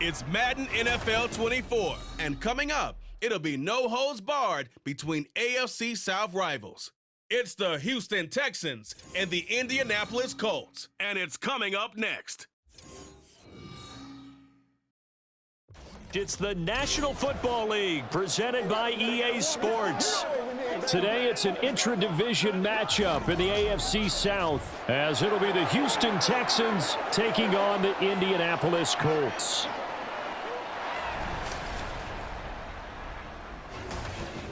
It's Madden NFL 24, and coming up, it'll be no holds barred between AFC South rivals. It's the Houston Texans and the Indianapolis Colts, and it's coming up next. It's the National Football League presented by EA Sports. Today it's an intra-division matchup in the AFC South, as it'll be the Houston Texans taking on the Indianapolis Colts.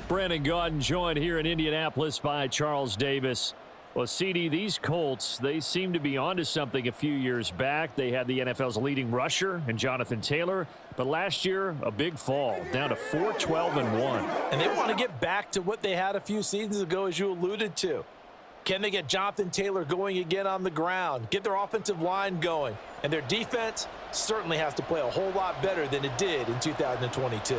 Brandon Gaudin joined here in Indianapolis by Charles Davis. Well, CD, these Colts, they seem to be onto something a few years back. They had the NFL's leading rusher in Jonathan Taylor, but last year, a big fall, down to 4-12-1. And they want to get back to what they had a few seasons ago, as you alluded to. Can they get Jonathan Taylor going again on the ground, get their offensive line going? And their defense certainly has to play a whole lot better than it did in 2022.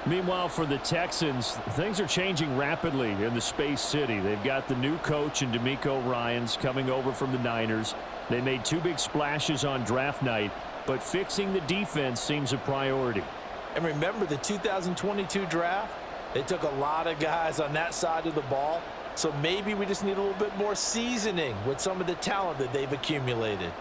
Meanwhile, for the Texans, things are changing rapidly in the Space City. They've got the new coach in DeMeco Ryans coming over from the Niners. They made two big splashes on draft night, but fixing the defense seems a priority. And remember the 2022 draft? They took a lot of guys on that side of the ball, so maybe we just need a little bit more seasoning with some of the talent that they've accumulated.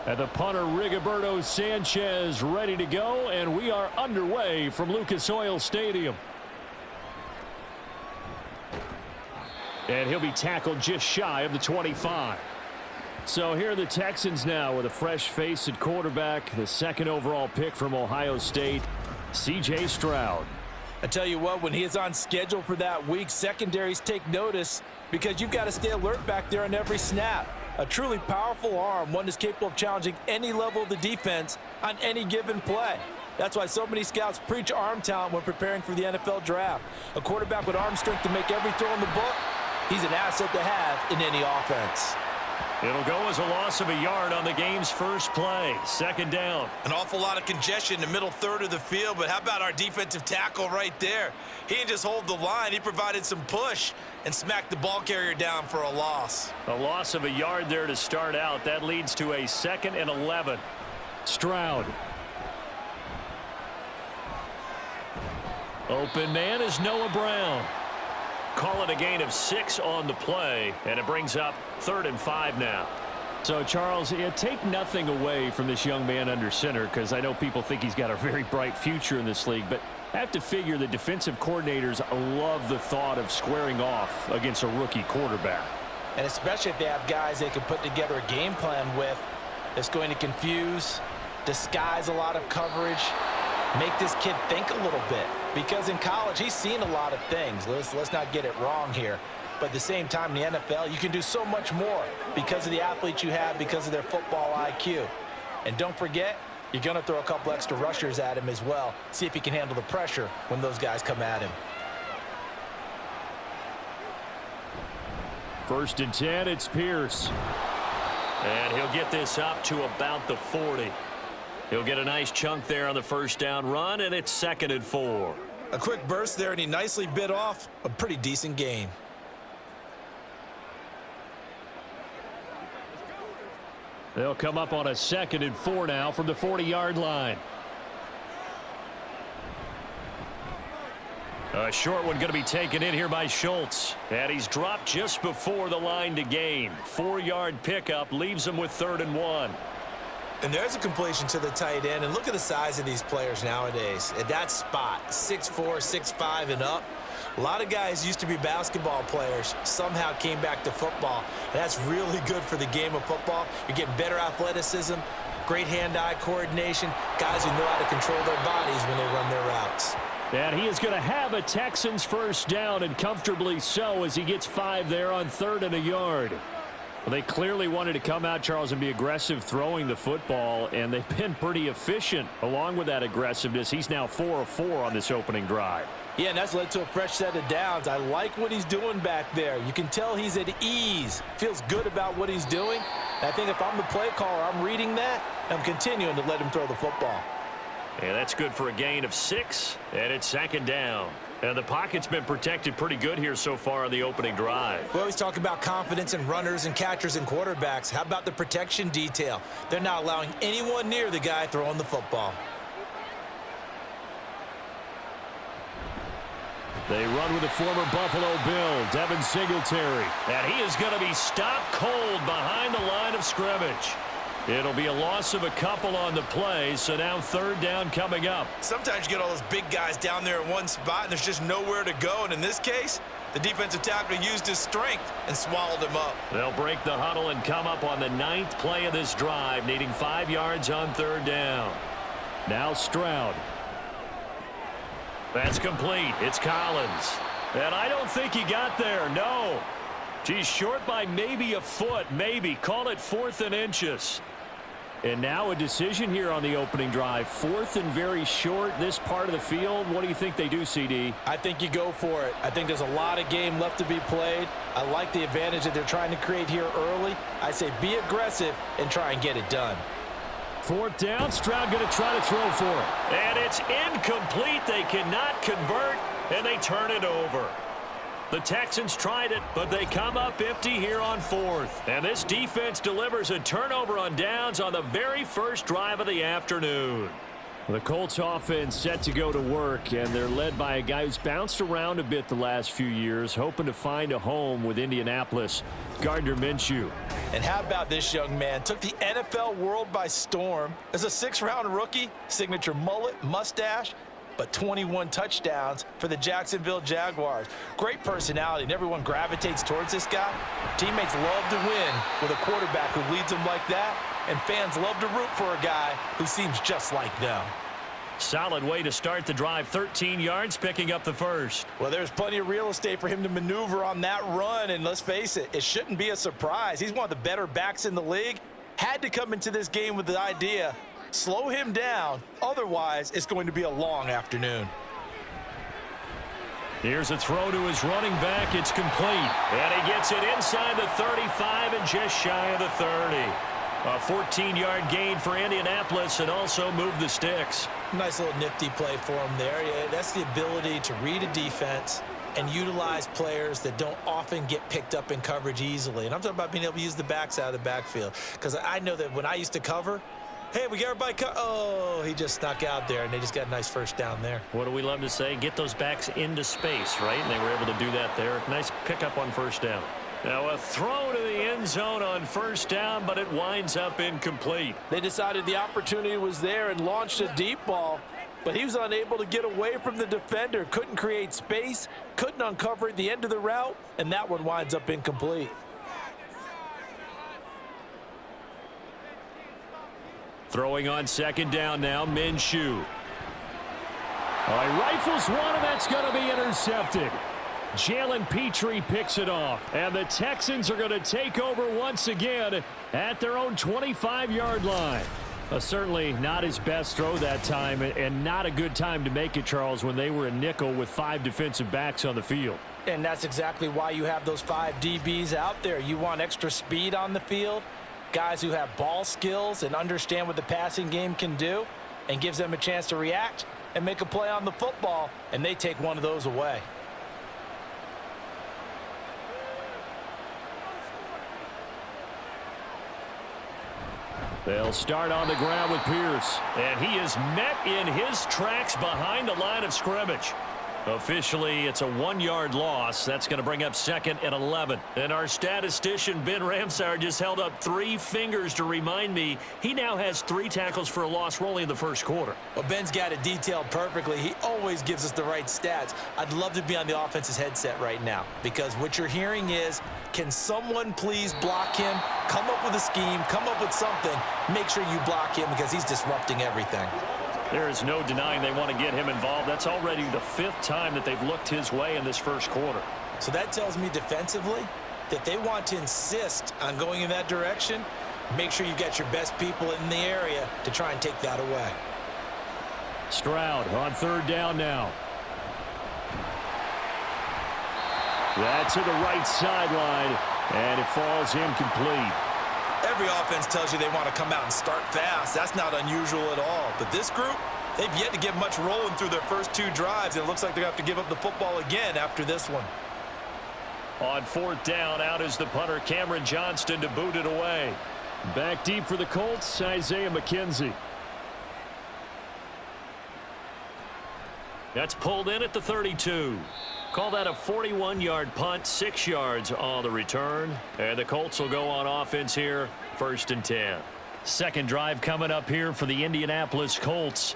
And the punter, Rigoberto Sanchez, ready to go, and we are underway from Lucas Oil Stadium. And he'll be tackled just shy of the 25. So here are the Texans now with a fresh face at quarterback, the second overall pick from Ohio State, C.J. Stroud. I tell you what, when he is on schedule for that week, secondaries take notice because you've got to stay alert back there on every snap. A truly powerful arm, one that's capable of challenging any level of the defense on any given play. That's why so many scouts preach arm talent when preparing for the NFL draft. A quarterback with arm strength to make every throw in the book, he's an asset to have in any offense. It'll go as a loss of a yard on the game's first play. Second down. An awful lot of congestion in the middle third of the field, but how about our defensive tackle right there? He didn't just hold the line, he provided some push and smacked the ball carrier down for a loss. A loss of a yard there to start out. That leads to a 2nd and 11. Stroud. Open man is Noah Brown. Call it a gain of 6 on the play, and it brings up 3rd and 5 now. So, Charles, take nothing away from this young man under center, because I know people think he's got a very bright future in this league, but I have to figure the defensive coordinators love the thought of squaring off against a rookie quarterback. And especially if they have guys they can put together a game plan with that's going to confuse, disguise a lot of coverage, make this kid think a little bit. Because in college, he's seen a lot of things. Let's not get it wrong here. But at the same time, in the NFL, you can do so much more because of the athletes you have, because of their football IQ. And don't forget, you're going to throw a couple extra rushers at him as well. See if he can handle the pressure when those guys come at him. 1st and 10, it's Pierce. And he'll get this up to about the 40. He'll get a nice chunk there on the first down run, and it's 2nd and 4. A quick burst there, and he nicely bit off a pretty decent gain. They'll come up on a 2nd and 4 now from the 40-yard line. A short one going to be taken in here by Schultz. And he's dropped just before the line to gain. 4-yard pickup leaves him with 3rd and 1. And there's a completion to the tight end. And look at the size of these players nowadays. At that spot, 6'4", 6'5", and up. A lot of guys used to be basketball players, somehow came back to football. And that's really good for the game of football. You're getting better athleticism, great hand-eye coordination, guys who know how to control their bodies when they run their routes. And he is going to have a Texans first down, and comfortably so, as he gets 5 there on 3rd and a yard. Well, they clearly wanted to come out, Charles, and be aggressive throwing the football, and they've been pretty efficient along with that aggressiveness. He's now 4 of 4 on this opening drive. Yeah, and that's led to a fresh set of downs. I like what he's doing back there. You can tell he's at ease, feels good about what he's doing. And I think if I'm the play caller, I'm reading that, and I'm continuing to let him throw the football. And that's good for a gain of 6, and it's 2nd down. And the pocket's been protected pretty good here so far on the opening drive. We always talk about confidence in runners and catchers and quarterbacks. How about the protection detail? They're not allowing anyone near the guy throwing the football. They run with the former Buffalo Bill, Devin Singletary. And he is going to be stopped cold behind the line of scrimmage. It'll be a loss of a couple on the play, so now third down coming up. Sometimes you get all those big guys down there in one spot, and there's just nowhere to go. And in this case, the defensive tackle used his strength and swallowed him up. They'll break the huddle and come up on the 9th play of this drive, needing 5 yards on third down. Now Stroud. That's complete. It's Collins. And I don't think he got there. No. He's short by maybe a foot. Maybe. Call it 4th and inches. And now a decision here on the opening drive. 4th and very short, this part of the field. What do you think they do, CD? I think you go for it. I think there's a lot of game left to be played. I like the advantage that they're trying to create here early. I say be aggressive and try and get it done. 4th down. Stroud going to try to throw for it. And it's incomplete. They cannot convert, and they turn it over. The Texans tried it, but they come up empty here on 4th. And this defense delivers a turnover on downs on the very first drive of the afternoon. The Colts offense set to go to work, and they're led by a guy who's bounced around a bit the last few years, hoping to find a home with Indianapolis, Gardner Minshew. And how about this young man? Took the NFL world by storm. As a 6th-round rookie, signature mullet, mustache, but 21 touchdowns for the Jacksonville Jaguars. Great personality, and everyone gravitates towards this guy. Teammates love to win with a quarterback who leads them like that, and fans love to root for a guy who seems just like them. Solid way to start the drive. 13 yards, picking up the first. Well, there's plenty of real estate for him to maneuver on that run, and let's face it, it shouldn't be a surprise. He's one of the better backs in the league. Had to come into this game with the idea, slow him down, otherwise it's going to be a long afternoon. Here's a throw to his running back. It's complete. And he gets it inside the 35 and just shy of the 30. A 14-yard gain for Indianapolis and also move the sticks. Nice little nifty play for him there. Yeah, that's the ability to read a defense and utilize players that don't often get picked up in coverage easily. And I'm talking about being able to use the backs out of the backfield. Because I know that when I used to cover, hey, we got everybody oh, he just snuck out there, and they just got a nice first down there. What do we love to say? Get those backs into space, right? And they were able to do that there. Nice pickup on first down. Now a throw to the end zone on first down, but it winds up incomplete. They decided the opportunity was there and launched a deep ball, but he was unable to get away from the defender. Couldn't create space, couldn't uncover at the end of the route, and that one winds up incomplete. Throwing on second down now, Minshew. Rifles one, and that's going to be intercepted. Jalen Petrie picks it off, and the Texans are going to take over once again at their own 25-yard line. Certainly not his best throw that time, and not a good time to make it, Charles, when they were a nickel with 5 defensive backs on the field. And that's exactly why you have those 5 DBs out there. You want extra speed on the field, guys who have ball skills and understand what the passing game can do, and gives them a chance to react and make a play on the football, and they take one of those away. They'll start on the ground with Pierce. And he is met in his tracks behind the line of scrimmage. Officially, it's a 1-yard loss. That's going to bring up 2nd and 11. And our statistician, Ben Ramsauer, just held up 3 fingers to remind me he now has 3 tackles for a loss. We're only in the first quarter. Well, Ben's got it detailed perfectly. He always gives us the right stats. I'd love to be on the offense's headset right now, because what you're hearing is, can someone please block him? Come up with a scheme, come up with something. Make sure you block him, because he's disrupting everything. There is no denying they want to get him involved. That's already the 5th time that they've looked his way in this first quarter. So that tells me defensively that they want to insist on going in that direction. Make sure you've got your best people in the area to try and take that away. Stroud on 3rd down now. That's to the right sideline, and it falls incomplete. Every offense tells you they want to come out and start fast. That's not unusual at all. But this group, They've yet to get much rolling through their first 2 drives, and it looks like they're going to have to give up the football again after this one. On 4th down, out is the punter, Cameron Johnston, to boot it away. Back deep for the Colts, Isaiah McKenzie. That's pulled in at the 32. Call that a 41-yard punt, 6 yards on the return. And the Colts will go on offense here, 1st and 10. Second drive coming up here for the Indianapolis Colts.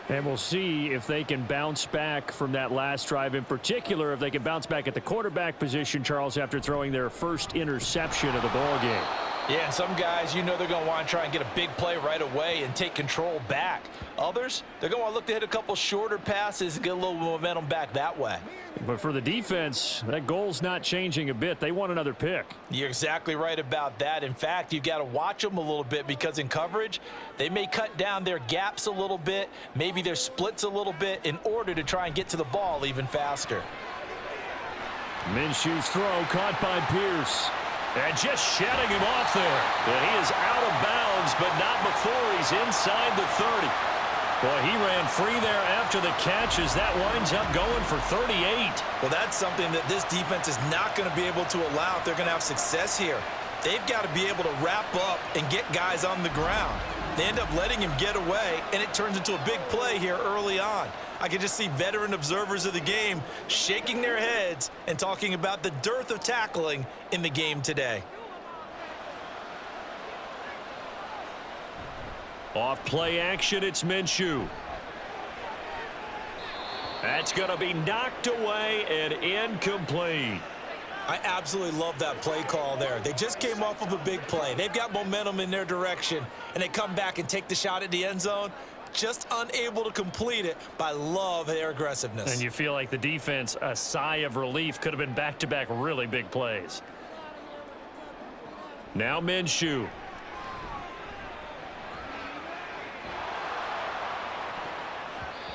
And we'll see if they can bounce back from that last drive, in particular if they can bounce back at the quarterback position, Charles, after throwing their first interception of the ball game. Yeah, and some guys, they're going to want to try and get a big play right away and take control back. Others, they're going to want to look to hit a couple shorter passes and get a little momentum back that way. But for the defense, that goal's not changing a bit. They want another pick. You're exactly right about that. In fact, you've got to watch them a little bit because in coverage, they may cut down their gaps a little bit, maybe their splits a little bit in order to try and get to the ball even faster. Minshew's throw caught by Pierce. And just shedding him off there. And he is out of bounds, but not before he's inside the 30. Boy, he ran free there after the catch as that winds up going for 38. Well, that's something that this defense is not going to be able to allow if they're going to have success here. They've got to be able to wrap up and get guys on the ground. They end up letting him get away, and it turns into a big play here early on. I can just see veteran observers of the game shaking their heads and talking about the dearth of tackling in the game today. Off play action, it's Minshew. That's going to be knocked away and incomplete. I absolutely love that play call there. They just came off of a big play. They've got momentum in their direction, and they come back and take the shot at the end zone. Just unable to complete it, but I love their aggressiveness. And you feel like the defense, a sigh of relief, could have been back-to-back really big plays. Now Minshew.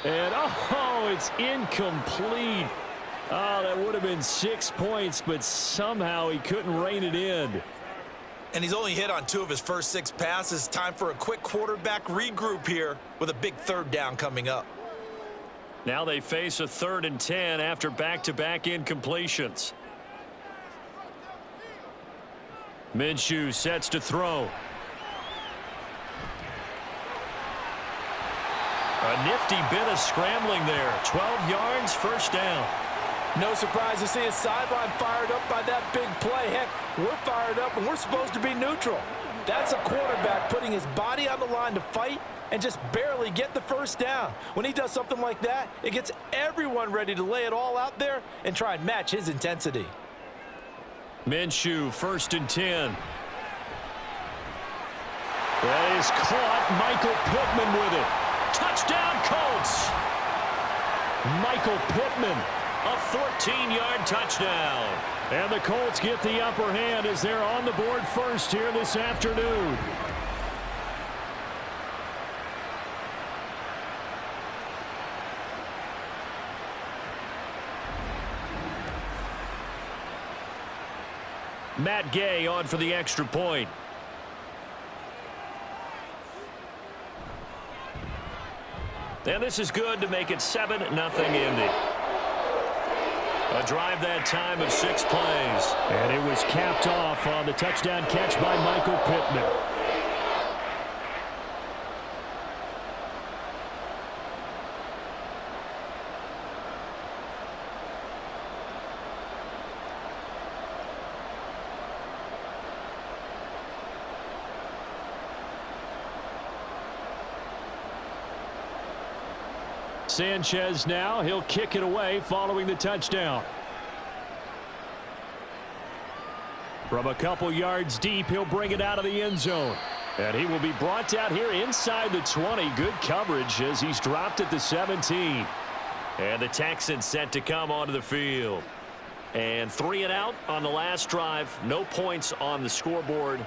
And, oh, it's incomplete. Oh, that would have been 6 points, but somehow he couldn't rein it in. And he's only hit on 2 of his first 6 passes. Time for a quick quarterback regroup here with a big 3rd down coming up. Now they face a 3rd and 10 after back-to-back incompletions. Minshew sets to throw. A nifty bit of scrambling there. 12 yards, 1st down. No surprise to see his sideline fired up by that big play. Heck, we're fired up and we're supposed to be neutral. That's a quarterback putting his body on the line to fight and just barely get the 1st down. When he does something like that, it gets everyone ready to lay it all out there and try and match his intensity. Minshew, 1st and 10. That is caught. Michael Pittman with it. Touchdown, Colts. Michael Pittman, a 14-yard touchdown. And the Colts get the upper hand as they're on the board first here this afternoon. Matt Gay on for the extra point. And this is good to make it 7-0 Indy. A drive that time of 6 plays. And it was capped off on the touchdown catch by Michael Pittman. Sanchez now, he'll kick it away following the touchdown. From a couple yards deep, he'll bring it out of the end zone. And he will be brought down here inside the 20. Good coverage as he's dropped at the 17. And the Texans set to come onto the field. And 3 and out on the last drive. No points on the scoreboard. A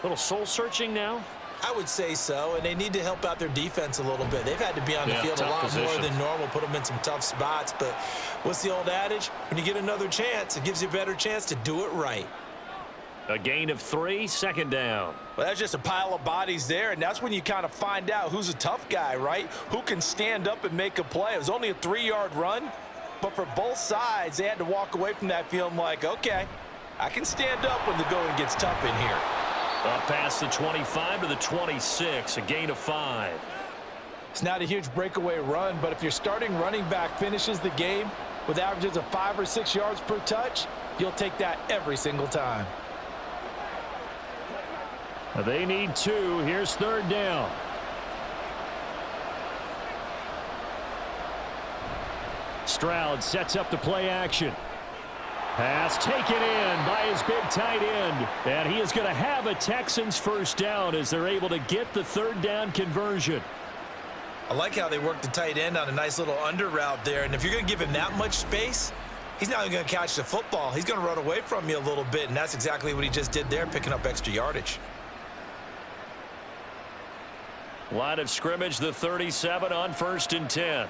little soul-searching now. I would say so, and they need to help out their defense a little bit. They've had to be on the field a lot more than normal, put them in some tough spots. But what's the old adage? When you get another chance, it gives you a better chance to do it right. A gain of 3, second down. Well, that's just a pile of bodies there, and that's when you kind of find out who's a tough guy, right? Who can stand up and make a play. It was only a 3-yard run, but for both sides, they had to walk away from that feeling like, okay, I can stand up when the going gets tough in here. Up past the 25 to the 26, a gain of 5. It's not a huge breakaway run, but if your starting running back finishes the game with averages of 5 or 6 yards per touch, you'll take that every single time. They need 2. Here's third down. Stroud sets up the play action. Pass taken in by his big tight end. And he is going to have a Texans first down as they're able to get the third down conversion. I like how they work the tight end on a nice little under route there. And if you're going to give him that much space, he's not even going to catch the football. He's going to run away from you a little bit, and that's exactly what he just did there, picking up extra yardage. Line of scrimmage, the 37 on 1st and 10.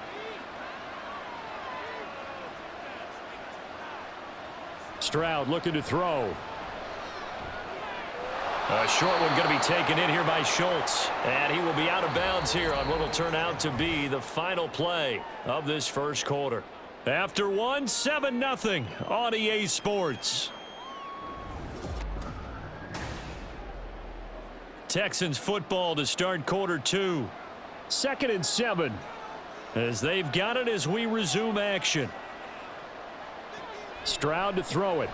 Stroud looking to throw. A short one going to be taken in here by Schultz. And he will be out of bounds here on what will turn out to be the final play of this first quarter. After 1, 7-0 on EA Sports. Texans football to start quarter 2. 2nd and 7 as they've got it as we resume action. Stroud to throw it.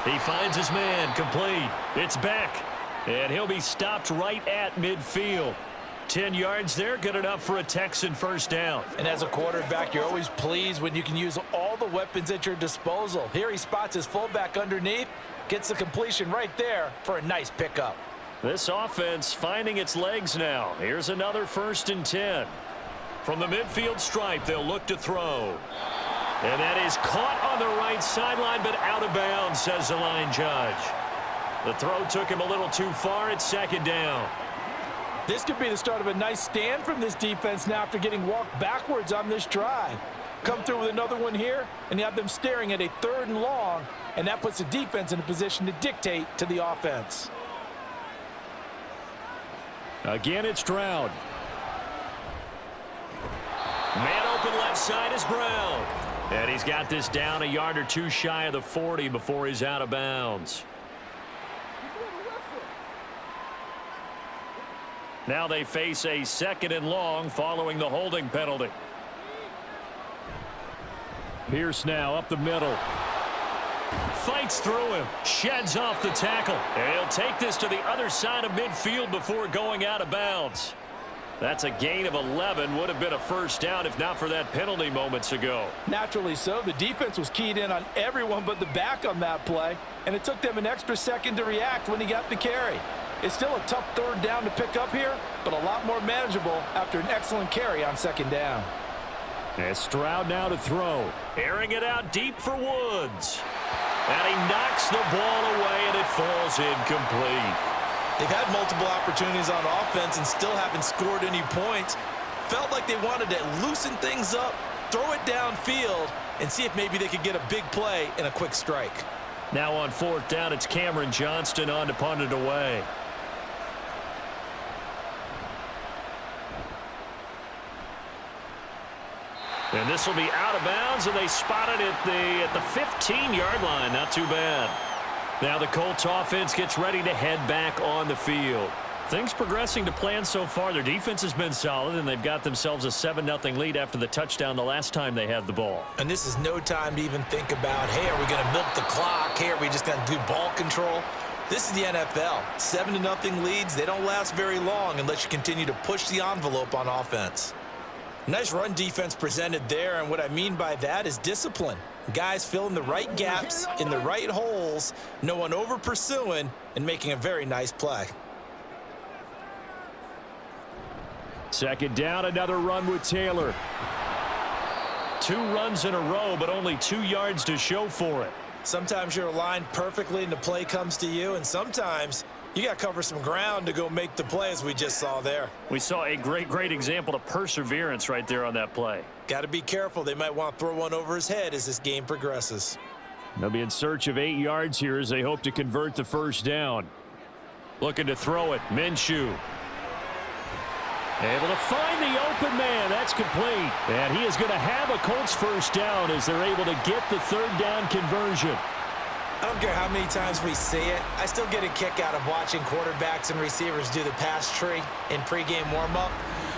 He finds his man, complete. It's back, and he'll be stopped right at midfield. 10 yards there, good enough for a Texan first down. And as a quarterback, you're always pleased when you can use all the weapons at your disposal. Here he spots his fullback underneath, gets the completion right there for a nice pickup. This offense finding its legs now. Here's another 1st and 10. From the midfield stripe, they'll look to throw. And that is caught on the right sideline, but out of bounds, says the line judge. The throw took him a little too far. It's 2nd down. This could be the start of a nice stand from this defense now after getting walked backwards on this drive. Come through with another one here, and you have them staring at a 3rd and long, and that puts the defense in a position to dictate to the offense. Again, it's Stroud. Man open left side is Brown. And he's got this down a yard or 2 shy of the 40 before he's out of bounds. Now they face a 2nd and long following the holding penalty. Pierce now up the middle. Fights through him. Sheds off the tackle. And he'll take this to the other side of midfield before going out of bounds. That's a gain of 11. Would have been a first down if not for that penalty moments ago. Naturally so. The defense was keyed in on everyone but the back on that play, and it took them an extra second to react when he got the carry. It's still a tough 3rd down to pick up here, but a lot more manageable after an excellent carry on 2nd down. And Stroud now to throw. Airing it out deep for Woods. And he knocks the ball away, and it falls incomplete. They've had multiple opportunities on offense and still haven't scored any points. Felt like they wanted to loosen things up, throw it downfield, and see if maybe they could get a big play and a quick strike. Now on 4th down, it's Cameron Johnston on to punt it away. And this will be out of bounds, and they spot it at the 15-yard line. Not too bad. Now the Colts offense gets ready to head back on the field. Things progressing to plan so far. Their defense has been solid, and they've got themselves a 7-0 lead after the touchdown the last time they had the ball. And this is no time to even think about, hey, are we going to milk the clock? Hey, are we just going to do ball control? This is the NFL. 7-0 leads, they don't last very long unless you continue to push the envelope on offense. Nice run defense presented there, and what I mean by that is discipline. Guys filling the right gaps in the right holes, no one over pursuing, and making a very nice play. 2nd down, another run with Taylor. 2 runs in a row, but only 2 yards to show for it. Sometimes you're aligned perfectly and the play comes to you, and sometimes you got to cover some ground to go make the play, as we just saw there. We saw a great example of perseverance right there on that play. Got to be careful. They might want to throw one over his head as this game progresses. They'll be in search of 8 yards here as they hope to convert the first down. Looking to throw it. Minshew. Able to find the open man. That's complete. And he is going to have a Colts first down as they're able to get the third down conversion. I don't care how many times we see it. I still get a kick out of watching quarterbacks and receivers do the pass tree in pregame warm-up.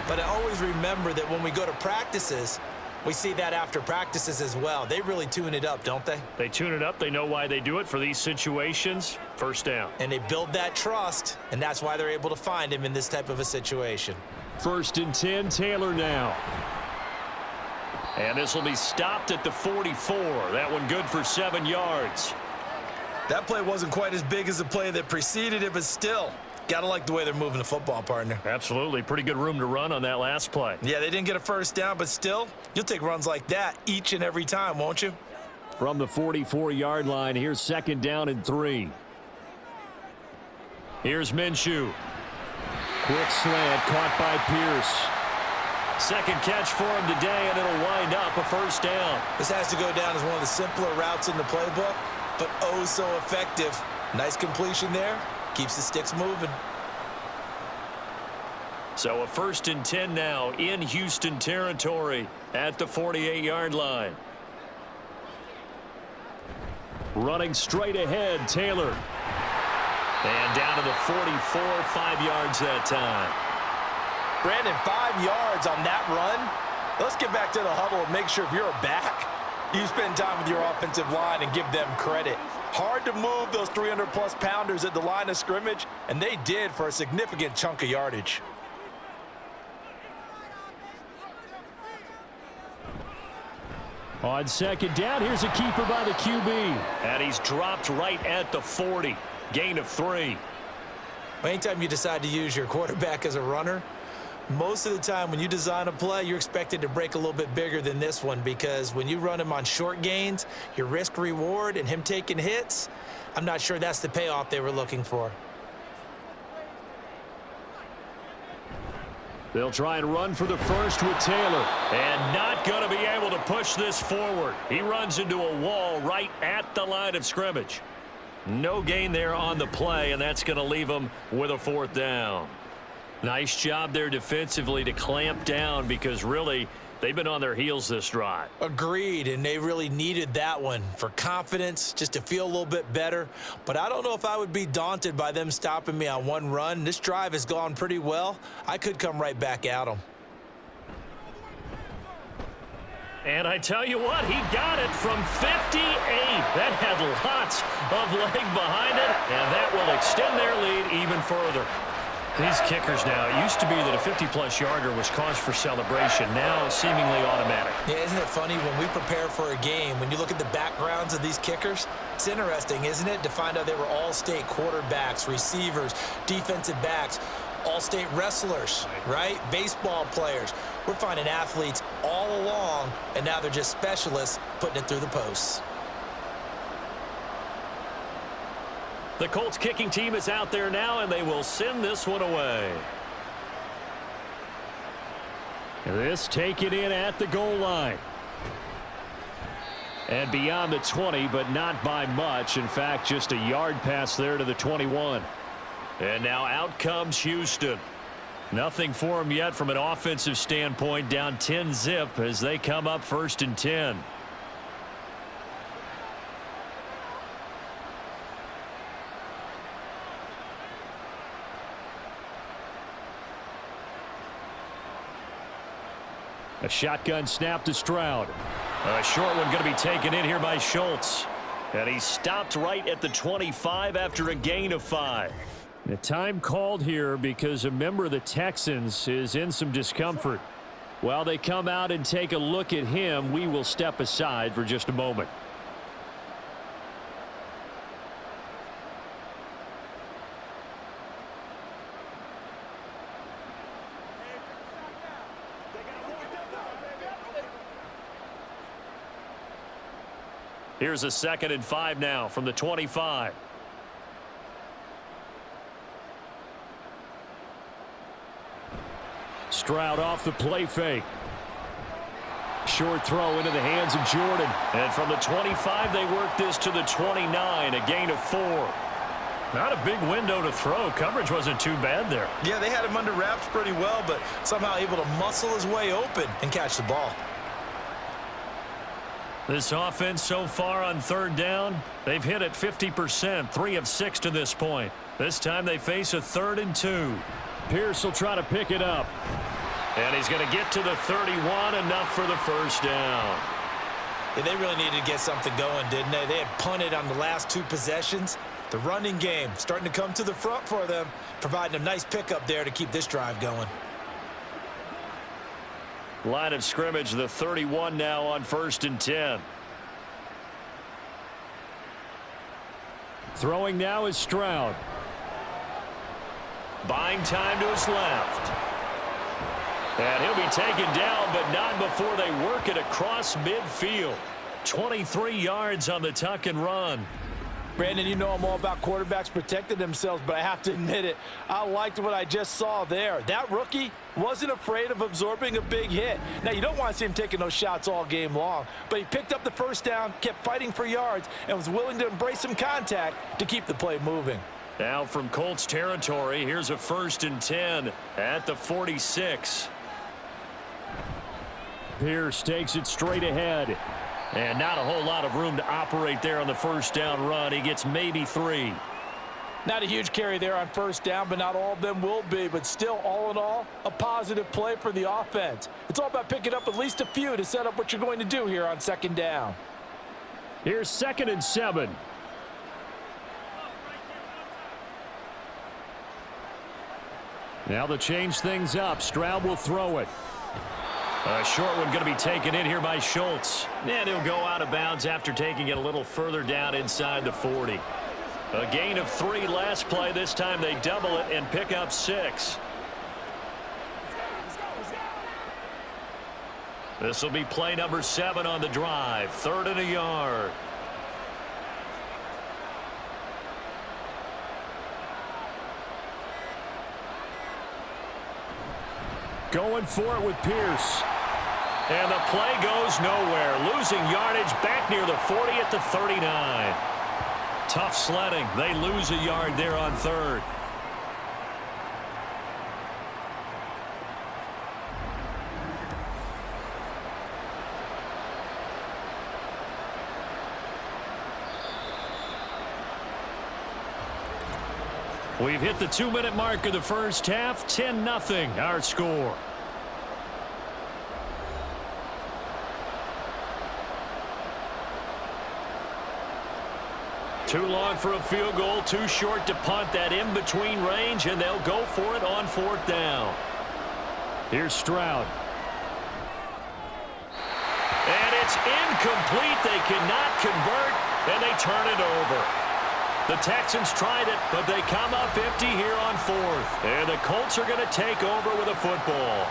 But I always remember that when we go to practices, we see that after practices as well. They really tune it up, don't they? They tune it up. They know why they do it for these situations. First down. And they build that trust, and that's why they're able to find him in this type of a situation. 1st and 10, Taylor now. And this will be stopped at the 44. That one good for 7 yards. That play wasn't quite as big as the play that preceded it, but still, gotta like the way they're moving the football, partner. Absolutely. Pretty good room to run on that last play. Yeah, they didn't get a first down, but still, you'll take runs like that each and every time, won't you? From the 44-yard line, here's 2nd down and 3. Here's Minshew. Quick slant caught by Pierce. Second catch for him today, and it'll wind up a first down. This has to go down as one of the simpler routes in the playbook, but oh so effective. Nice completion there. Keeps the sticks moving. So a 1st and 10 now in Houston territory at the 48-yard line. Running straight ahead, Taylor. And down to the 44, 5 yards that time. Brandon, 5 yards on that run. Let's get back to the huddle and make sure if you're a back, you spend time with your offensive line and give them credit. Hard to move those 300-plus pounders at the line of scrimmage, and they did for a significant chunk of yardage. On 2nd down, here's a keeper by the QB. And he's dropped right at the 40. Gain of 3. Anytime you decide to use your quarterback as a runner, most of the time when you design a play, you're expected to break a little bit bigger than this one, because when you run him on short gains, your risk reward and him taking hits, I'm not sure that's the payoff they were looking for. They'll try and run for the first with Taylor. And not going to be able to push this forward. He runs into a wall right at the line of scrimmage. No gain there on the play, and that's going to leave him with a 4th down. Nice job there defensively to clamp down, because really they've been on their heels this drive. Agreed, and they really needed that one for confidence, just to feel a little bit better. But I don't know if I would be daunted by them stopping me on one run. This drive has gone pretty well. I could come right back at them. And I tell you what, he got it from 58. That had lots of leg behind it, and that will extend their lead even further. These kickers now, it used to be that a 50-plus yarder was cause for celebration. Now seemingly automatic. Yeah, isn't it funny when we prepare for a game, when you look at the backgrounds of these kickers, it's interesting, isn't it, to find out they were all-state quarterbacks, receivers, defensive backs, all-state wrestlers, right? Baseball players. We're finding athletes all along, and now they're just specialists putting it through the posts. The Colts kicking team is out there now, and they will send this one away. This taken in at the goal line. And beyond the 20, but not by much. In fact, just a yard pass there to the 21. And now out comes Houston. Nothing for them yet from an offensive standpoint. Down 10-zip as they come up 1st and 10. A shotgun snap to Stroud. A short one going to be taken in here by Schultz. And he stopped right at the 25 after a gain of 5. The time called here because a member of the Texans is in some discomfort. While they come out and take a look at him, we will step aside for just a moment. Here's a 2nd and 5 now from the 25. Stroud off the play fake. short throw into the hands of Jordan. And from the 25, they work this to the 29, a gain of 4. Not a big window to throw. Coverage wasn't too bad there. Yeah, they had him under wraps pretty well, but somehow able to muscle his way open and catch the ball. This offense so far on third down, they've hit it 50%, 3 of 6 to this point. This time they face a 3rd and 2. Pierce will try to pick it up. And he's going to get to the 31, enough for the first down. Yeah, they really needed to get something going, didn't they? They had punted on the last 2 possessions. The running game starting to come to the front for them, providing a nice pickup there to keep this drive going. Line of scrimmage, the 31 now on 1st and 10. Throwing now is Stroud. Buying time to his left. And he'll be taken down, but not before they work it across midfield. 23 yards on the tuck and run. Brandon, you know I'm all about quarterbacks protecting themselves, but I have to admit it, I liked what I just saw there. That rookie wasn't afraid of absorbing a big hit. Now, you don't want to see him taking those shots all game long, but he picked up the first down, kept fighting for yards, and was willing to embrace some contact to keep the play moving. Now from Colts territory, here's a 1st and 10 at the 46. Pierce takes it straight ahead. And not a whole lot of room to operate there on the first down run. He gets maybe 3. Not a huge carry there on first down, but not all of them will be. But still, all in all, a positive play for the offense. It's all about picking up at least a few to set up what you're going to do here on 2nd down. Here's 2nd and 7. Now to change things up, Stroud will throw it. A short one going to be taken in here by Schultz. And he'll go out of bounds after taking it a little further down inside the 40. A gain of 3 last play. This time they double it and pick up 6. This will be play number 7 on the drive. 3rd and a yard. Going for it with Pierce. And the play goes nowhere. Losing yardage back near the 40 at the 39. Tough sledding. They lose a yard there on 3rd. We've hit the 2-minute mark of the first half. 10-0 our score. Too long for a field goal, too short to punt. That in-between range, and they'll go for it on 4th down. Here's Stroud. And it's incomplete. They cannot convert, and they turn it over. The Texans tried it, but they come up empty here on 4th. And the Colts are going to take over with a football.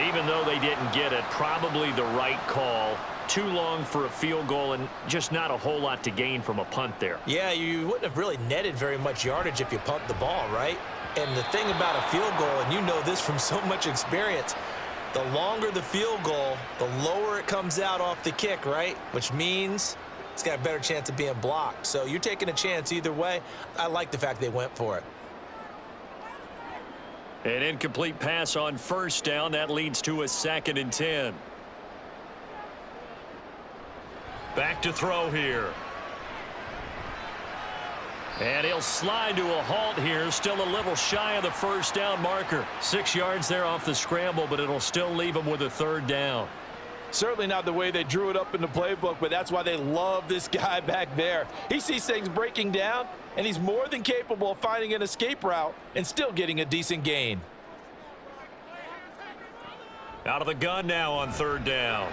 Even though they didn't get it, probably the right call. Too long for a field goal and just not a whole lot to gain from a punt there. Yeah, you wouldn't have really netted very much yardage if you punt the ball, right? And the thing about a field goal, and you know this from so much experience, the longer the field goal, the lower it comes out off the kick, right? Which means it's got a better chance of being blocked. So you're taking a chance either way. I like the fact they went for it. An incomplete pass on 1st down. That leads to a 2nd and 10. Back to throw here. And he'll slide to a halt here. Still a little shy of the first down marker. 6 yards there off the scramble, but it'll still leave him with a 3rd down. Certainly not the way they drew it up in the playbook, but that's why they love this guy back there. He sees things breaking down, and he's more than capable of finding an escape route and still getting a decent gain. Out of the gun now on 3rd down.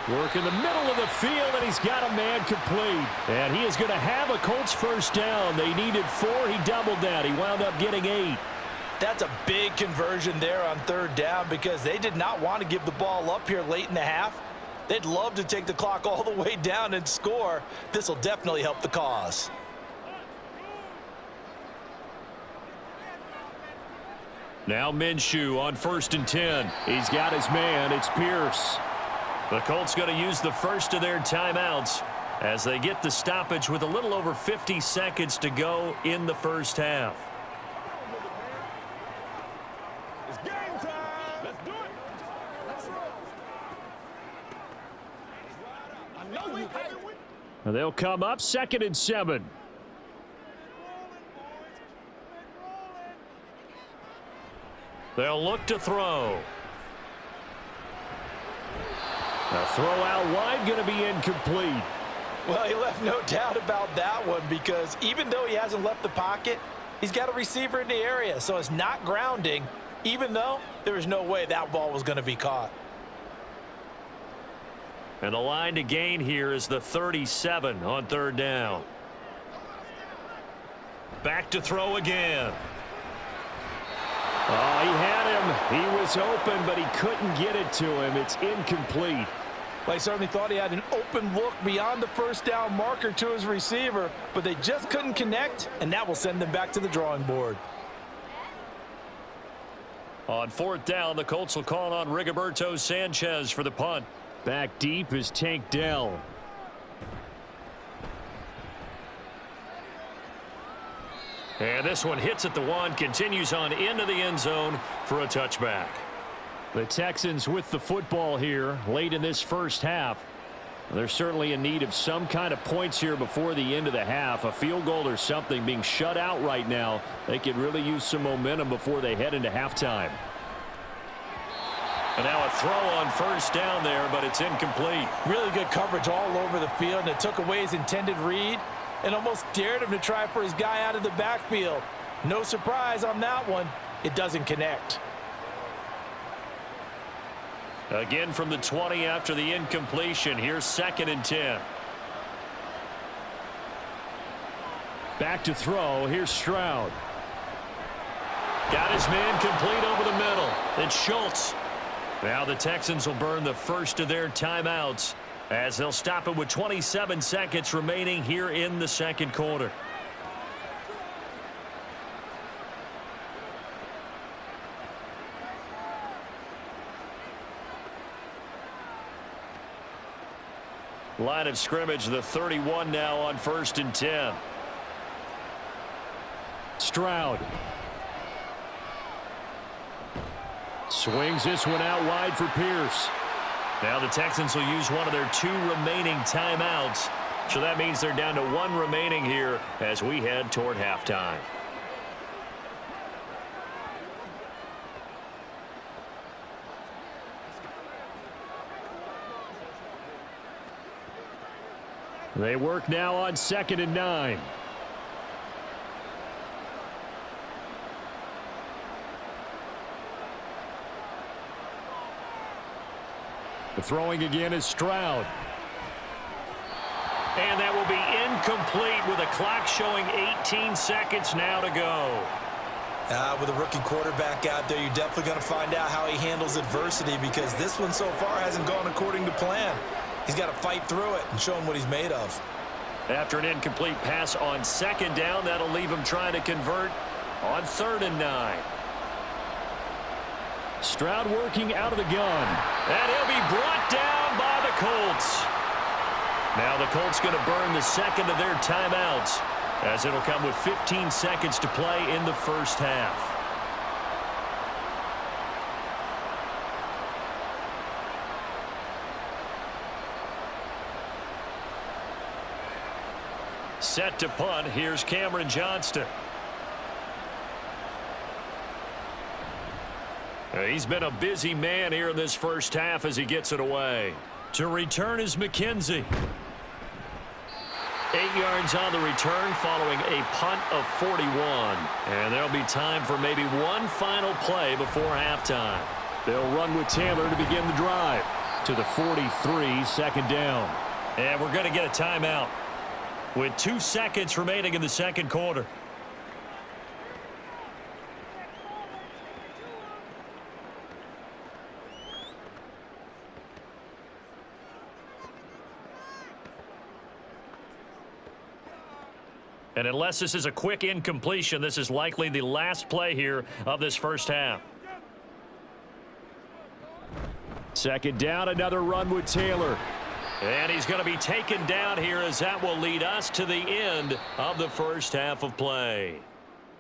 Work in the middle of the field, and he's got a man complete. And he is going to have a Colts first down. They needed 4. He doubled that. He wound up getting 8. That's a big conversion there on 3rd down because they did not want to give the ball up here late in the half. They'd love to take the clock all the way down and score. This will definitely help the cause. Now Minshew on 1st and 10. He's got his man. It's Pierce. The Colts going to use the first of their timeouts as they get the stoppage with a little over 50 seconds to go in the first half. It's game time. Let's do it. I know we had it. They'll come up 2nd and 7. They'll look to throw. A throw out wide going to be incomplete. Well, he left no doubt about that one because even though he hasn't left the pocket, he's got a receiver in the area, so it's not grounding, even though there was no way that ball was going to be caught. And the line to gain here is the 37 on 3rd down. Back to throw again. Oh, he had him. He was open, but he couldn't get it to him. It's incomplete. Well, he certainly thought he had an open look beyond the first down marker to his receiver, but they just couldn't connect, and that will send them back to the drawing board. On 4th down, the Colts will call on Rigoberto Sanchez for the punt. Back deep is Tank Dell. And this one hits at the 1, continues on into the end zone for a touchback. The Texans with the football here late in this first half. They're certainly in need of some kind of points here before the end of the half. A field goal or something, being shut out right now. They could really use some momentum before they head into halftime. And now a throw on 1st down there, but it's incomplete. Really good coverage all over the field, and it took away his intended read and almost dared him to try for his guy out of the backfield. No surprise on that one. It doesn't connect. Again from the 20 after the incompletion. Here's 2nd and 10. Back to throw. Here's Stroud. Got his man complete over the middle. It's Schultz. Now the Texans will burn the first of their timeouts as they'll stop it with 27 seconds remaining here in the 2nd quarter. Line of scrimmage, the 31 now on 1st and 10. Stroud. Swings this one out wide for Pierce. Now the Texans will use one of their 2 remaining timeouts. So that means they're down to 1 remaining here as we head toward halftime. They work now on 2nd and 9. The throwing again is Stroud. And that will be incomplete with a clock showing 18 seconds now to go. With a rookie quarterback out there, you're definitely going to find out how he handles adversity because this one so far hasn't gone according to plan. He's got to fight through it and show him what he's made of. After an incomplete pass on 2nd down, that'll leave him trying to convert on 3rd and 9. Stroud working out of the gun. And he'll be brought down by the Colts. Now the Colts going to burn the 2nd of their timeouts as it'll come with 15 seconds to play in the first half. Set to punt. Here's Cameron Johnston. He's been a busy man here in this first half as he gets it away. To return is McKenzie. 8 yards on the return following a punt of 41. And there'll be time for maybe one final play before halftime. They'll run with Taylor to begin the drive. To the 43, 2nd down. And we're going to get a timeout with 2 seconds remaining in the 2nd quarter. And unless this is a quick incompletion, this is likely the last play here of this first half. Second down, another run with Taylor. And he's going to be taken down here as that will lead us to the end of the first half of play.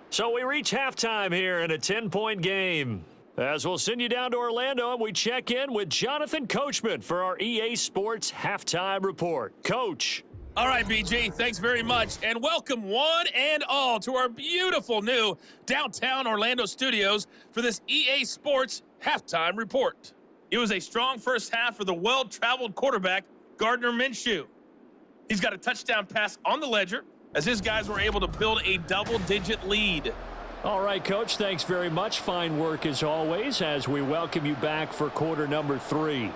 So we reach halftime here in a 10-point game. As we'll send you down to Orlando and we check in with Jonathan Coachman for our EA Sports Halftime Report. Coach. All right, BG, thanks very much, and welcome one and all to our beautiful new downtown Orlando studios for this EA Sports Halftime Report. It was a strong first half for the well-traveled quarterback, Gardner Minshew. He's got a touchdown pass on the ledger as his guys were able to build a double-digit lead. All right, Coach, thanks very much. Fine work as always as we welcome you back for quarter number 3.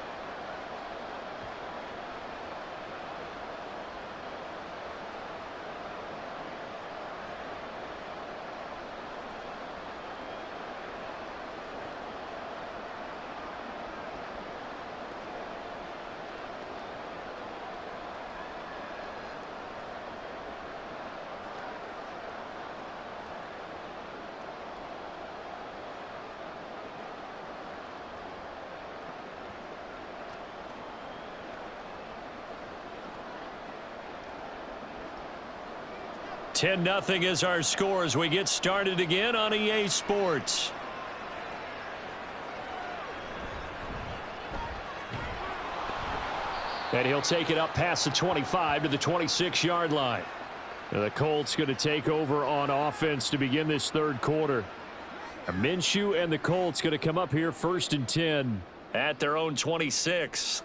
$10-0 is our score as we get started again on EA Sports. And he'll take it up past the 25 to the 26-yard line. And the Colts going to take over on offense to begin this third quarter. Minshew and the Colts going to come up here 1st and 10 at their own 26.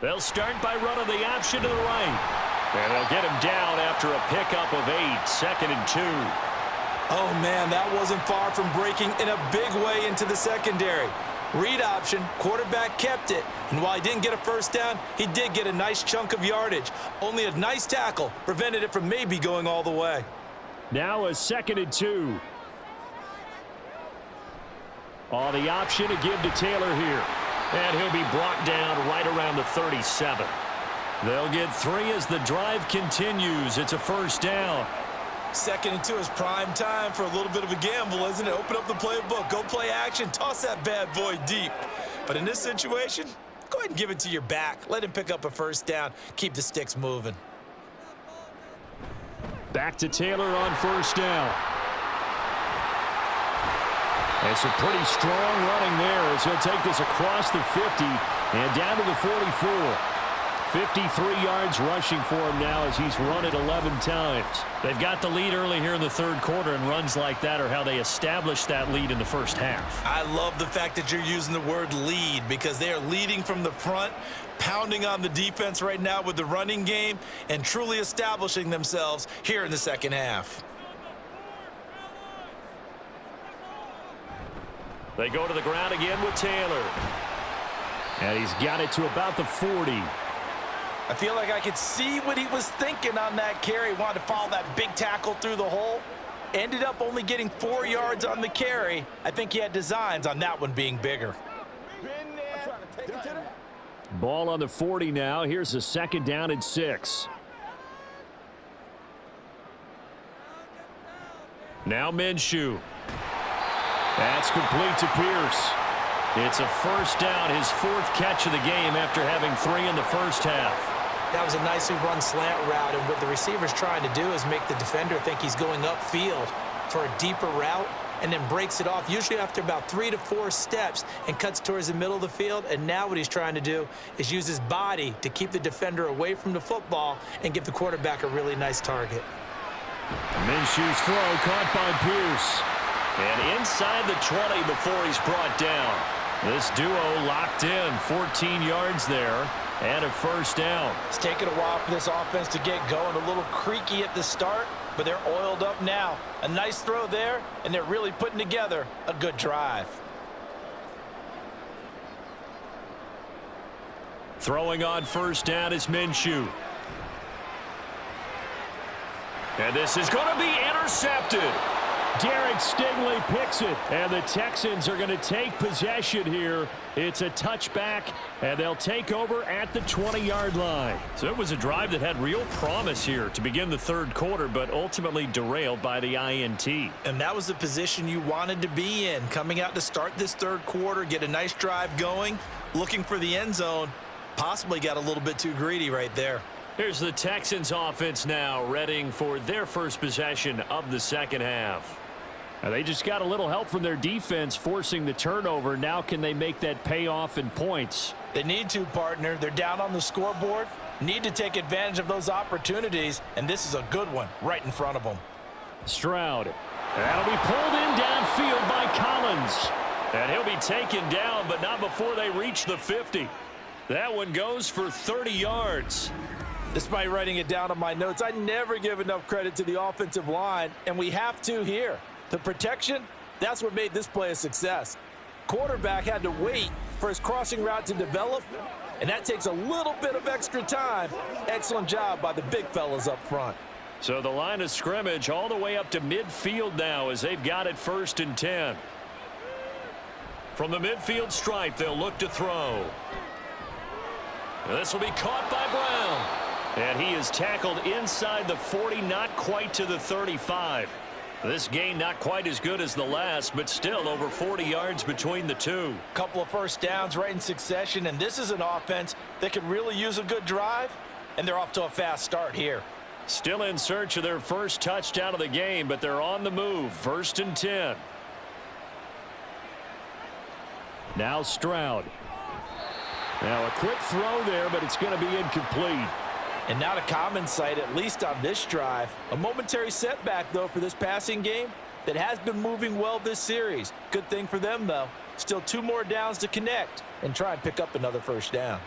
They'll start by running the option to the right. And they'll get him down after a pickup of 8, 2nd and 2. Oh, man, that wasn't far from breaking in a big way into the secondary. Read option, quarterback kept it. And while he didn't get a first down, he did get a nice chunk of yardage. Only a nice tackle prevented it from maybe going all the way. Now a 2nd and 2. On the option to give to Taylor here. And he'll be brought down right around the 37. They'll get 3 as the drive continues. It's a first down. 2nd and 2 is prime time for a little bit of a gamble, isn't it? Open up the playbook, go play action, toss that bad boy deep. But in this situation, go ahead and give it to your back. Let him pick up a first down. Keep the sticks moving. Back to Taylor on first down. It's a pretty strong running there as he'll take this across the 50 and down to the 44. 53 yards rushing for him now as he's run it 11 times. They've got the lead early here in the third quarter, and runs like that are how they establish that lead in the first half. I love the fact that you're using the word lead because they are leading from the front, pounding on the defense right now with the running game, and truly establishing themselves here in the second half. They go to the ground again with Taylor. And he's got it to about the 40. I feel like I could see what he was thinking on that carry. Wanted to follow that big tackle through the hole. Ended up only getting 4 yards on the carry. I think he had designs on that one being bigger. Ball on the 40 now. Here's a 2nd down and 6. Now Minshew. That's complete to Pierce. It's a first down, his 4th catch of the game after having 3 in the first half. That was a nicely run slant route, and what the receiver's trying to do is make the defender think he's going upfield for a deeper route and then breaks it off, usually after about 3 to 4 steps, and cuts towards the middle of the field. And now what he's trying to do is use his body to keep the defender away from the football and give the quarterback a really nice target. Minshew's throw caught by Pierce. And inside the 20 before he's brought down. This duo locked in, 14 yards there, and a first down. It's taken a while for this offense to get going. A little creaky at the start, but they're oiled up now. A nice throw there, and they're really putting together a good drive. Throwing on first down is Minshew. And this is going to be intercepted. Derek Stingley picks it, and the Texans are going to take possession here. It's a touchback, and they'll take over at the 20-yard line. So it was a drive that had real promise here to begin the third quarter, but ultimately derailed by the INT. And that was the position you wanted to be in, coming out to start this third quarter, get a nice drive going, looking for the end zone. Possibly got a little bit too greedy right there. Here's the Texans offense now, readying for their first possession of the second half. Now they just got a little help from their defense forcing the turnover. Now can they make that pay off in points? They need to, partner. They're down on the scoreboard. Need to take advantage of those opportunities, and this is a good one right in front of them. Stroud. That'll be pulled in downfield by Collins. And he'll be taken down, but not before they reach the 50. That one goes for 30 yards. Despite writing it down on my notes, I never give enough credit to the offensive line, and we have to here. The protection, that's what made this play a success. Quarterback had to wait for his crossing route to develop, and that takes a little bit of extra time. Excellent job by the big fellas up front. So the line of scrimmage all the way up to midfield now as they've got it 1st and 10. From the midfield stripe, they'll look to throw. This will be caught by Brown. And he is tackled inside the 40, not quite to the 35. This gain not quite as good as the last, but still over 40 yards between the two. Couple of first downs right in succession, and this is an offense that could really use a good drive, and they're off to a fast start here. Still in search of their first touchdown of the game, but they're on the move. 1st and 10. Now Stroud. Now a quick throw there, but it's going to be incomplete. And not a common sight, at least on this drive. A momentary setback, though, for this passing game that has been moving well this series. Good thing for them, though. Still 2 more downs to connect and try and pick up another first down.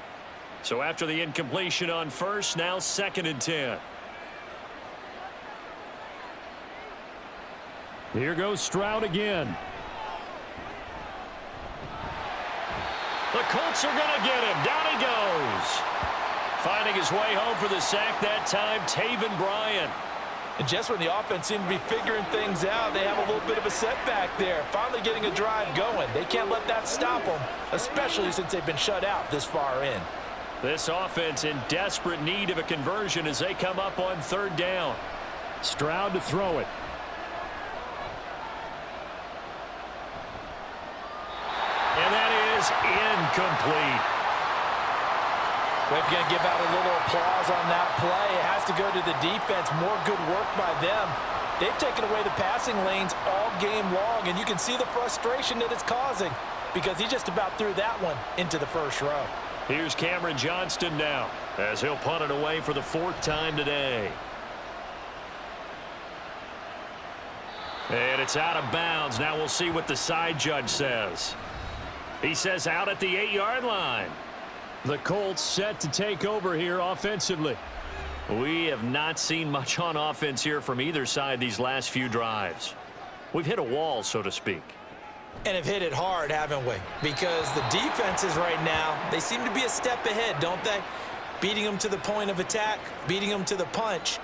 So after the incompletion on first, now 2nd and 10. Here goes Stroud again. The Colts are going to get him. Down he goes. Finding his way home for the sack that time, Taven Bryan. And just when the offense seemed to be figuring things out, they have a little bit of a setback there. Finally getting a drive going. They can't let that stop them, especially since they've been shut out this far in. This offense in desperate need of a conversion as they come up on 3rd down. Stroud to throw it. And that is incomplete. We're going to give out a little applause on that play. It has to go to the defense. More good work by them. They've taken away the passing lanes all game long, and you can see the frustration that it's causing because he just about threw that one into the first row. Here's Cameron Johnston now as he'll punt it away for the 4th time today. And it's out of bounds. Now we'll see what the side judge says. He says out at the 8-yard line. The Colts set to take over here offensively. We have not seen much on offense here from either side these last few drives. We've hit a wall, so to speak. And have hit it hard, haven't we? Because the defenses right now, they seem to be a step ahead, don't they? Beating them to the point of attack, beating them to the punch.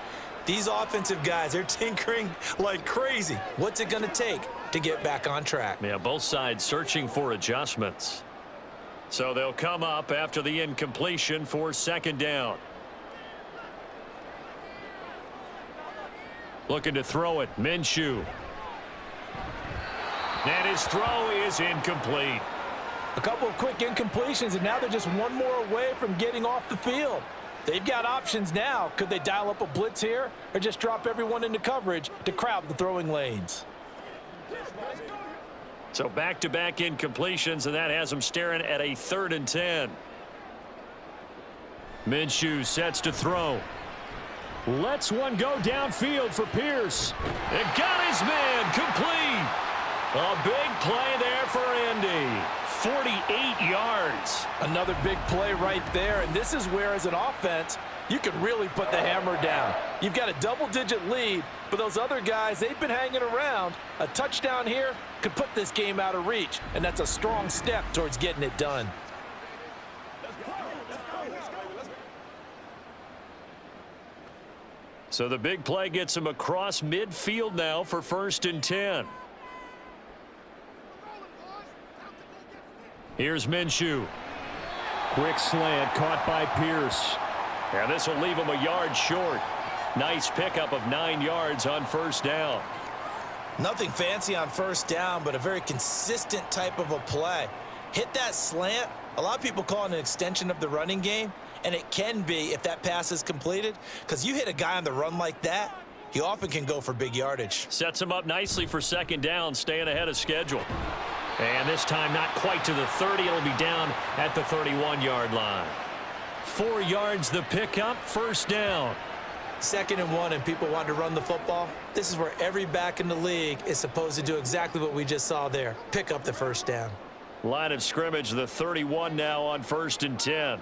These offensive guys, they're tinkering like crazy. What's it going to take to get back on track? Yeah, both sides searching for adjustments. So they'll come up after the incompletion for 2nd down. Looking to throw it, Minshew. And his throw is incomplete. A couple of quick incompletions, and now they're just 1 more away from getting off the field. They've got options now. Could they dial up a blitz here or just drop everyone into coverage to crowd the throwing lanes? So back-to-back incompletions, and that has them staring at a 3rd and 10. Minshew sets to throw. Lets one go downfield for Pierce. And got his man complete. A big play there for Indy. 48 yards. Another big play right there, and this is where, as an offense, you can really put the hammer down. You've got a double-digit lead, but those other guys, they've been hanging around. A touchdown here could put this game out of reach, and that's a strong step towards getting it done. So the big play gets him across midfield now for 1st and 10. Here's Minshew. Quick slant caught by Pierce. And this will leave him a yard short. Nice pickup of 9 yards on 1st down. Nothing fancy on 1st down, but a very consistent type of a play. Hit that slant. A lot of people call it an extension of the running game, and it can be if that pass is completed, because you hit a guy on the run like that, he often can go for big yardage. Sets him up nicely for 2nd down, staying ahead of schedule. And this time not quite to the 30. It'll be down at the 31-yard line. 4 yards the pickup, 1st down. 2nd and 1, and people want to run the football. This is where every back in the league is supposed to do exactly what we just saw there. Pick up the 1st down. Line of scrimmage, the 31 now on 1st and 10.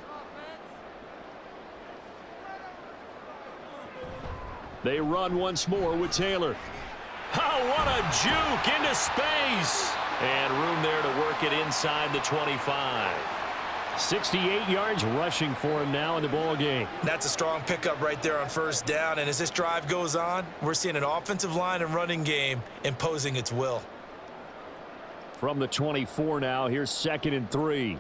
They run once more with Taylor. Oh, what a juke into space. And room there to work it inside the 25. 68 yards rushing for him now in the ball game. That's a strong pickup right there on 1st down, and as this drive goes on, we're seeing an offensive line and running game imposing its will. From the 24 now, here's 2nd and 3.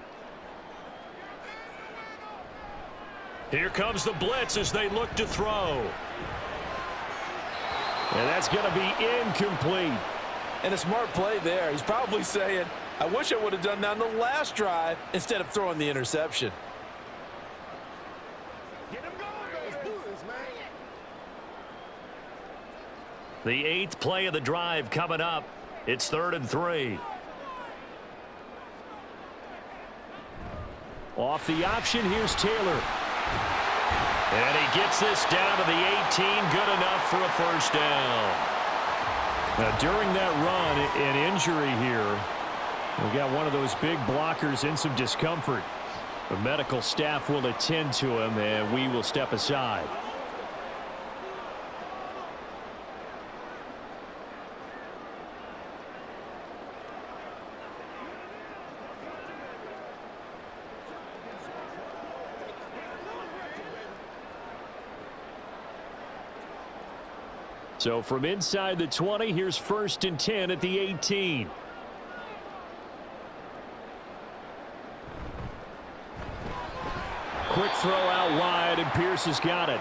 Here comes the blitz as they look to throw. And that's going to be incomplete. And a smart play there. He's probably saying, I wish I would have done that on the last drive instead of throwing the interception. Get him going. Let's do this, man. The 8th play of the drive coming up. It's 3rd and 3. Off the option, here's Taylor. And he gets this down to the 18, good enough for a 1st down. Now, during that run, an injury here. We got one of those big blockers in some discomfort. The medical staff will attend to him, and we will step aside. So from inside the 20, here's 1st and 10 at the 18. Quick throw out wide, and Pierce has got it.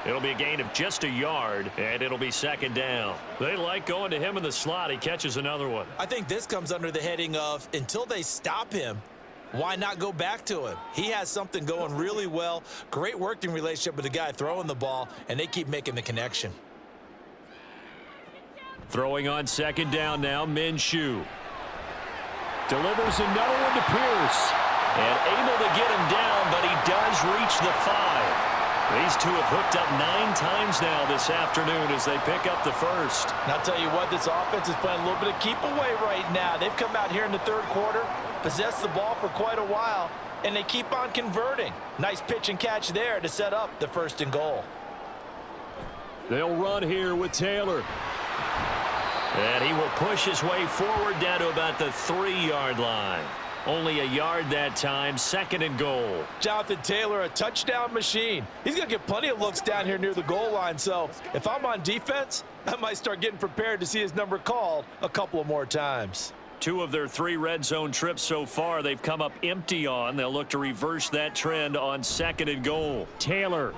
It'll be a gain of just a yard, and it'll be 2nd down. They like going to him in the slot. He catches another one. I think this comes under the heading of, until they stop him, why not go back to him? He has something going really well. Great working relationship with the guy throwing the ball, and they keep making the connection. Throwing on 2nd down now, Minshew. Delivers another one to Pierce. And able to get him down, but he does reach the 5. These two have hooked up 9 times now this afternoon as they pick up the 1st. And I'll tell you what, this offense is playing a little bit of keep away right now. They've come out here in the 3rd quarter, possessed the ball for quite a while, and they keep on converting. Nice pitch and catch there to set up the 1st and goal. They'll run here with Taylor. And he will push his way forward down to about the 3-yard line. Only a yard that time, 2nd and goal. Jonathan Taylor, a touchdown machine. He's going to get plenty of looks down here near the goal line. So if I'm on defense, I might start getting prepared to see his number called a couple of more times. 2 of their 3 red zone trips so far they've come up empty on. They'll look to reverse that trend on 2nd and goal. Taylor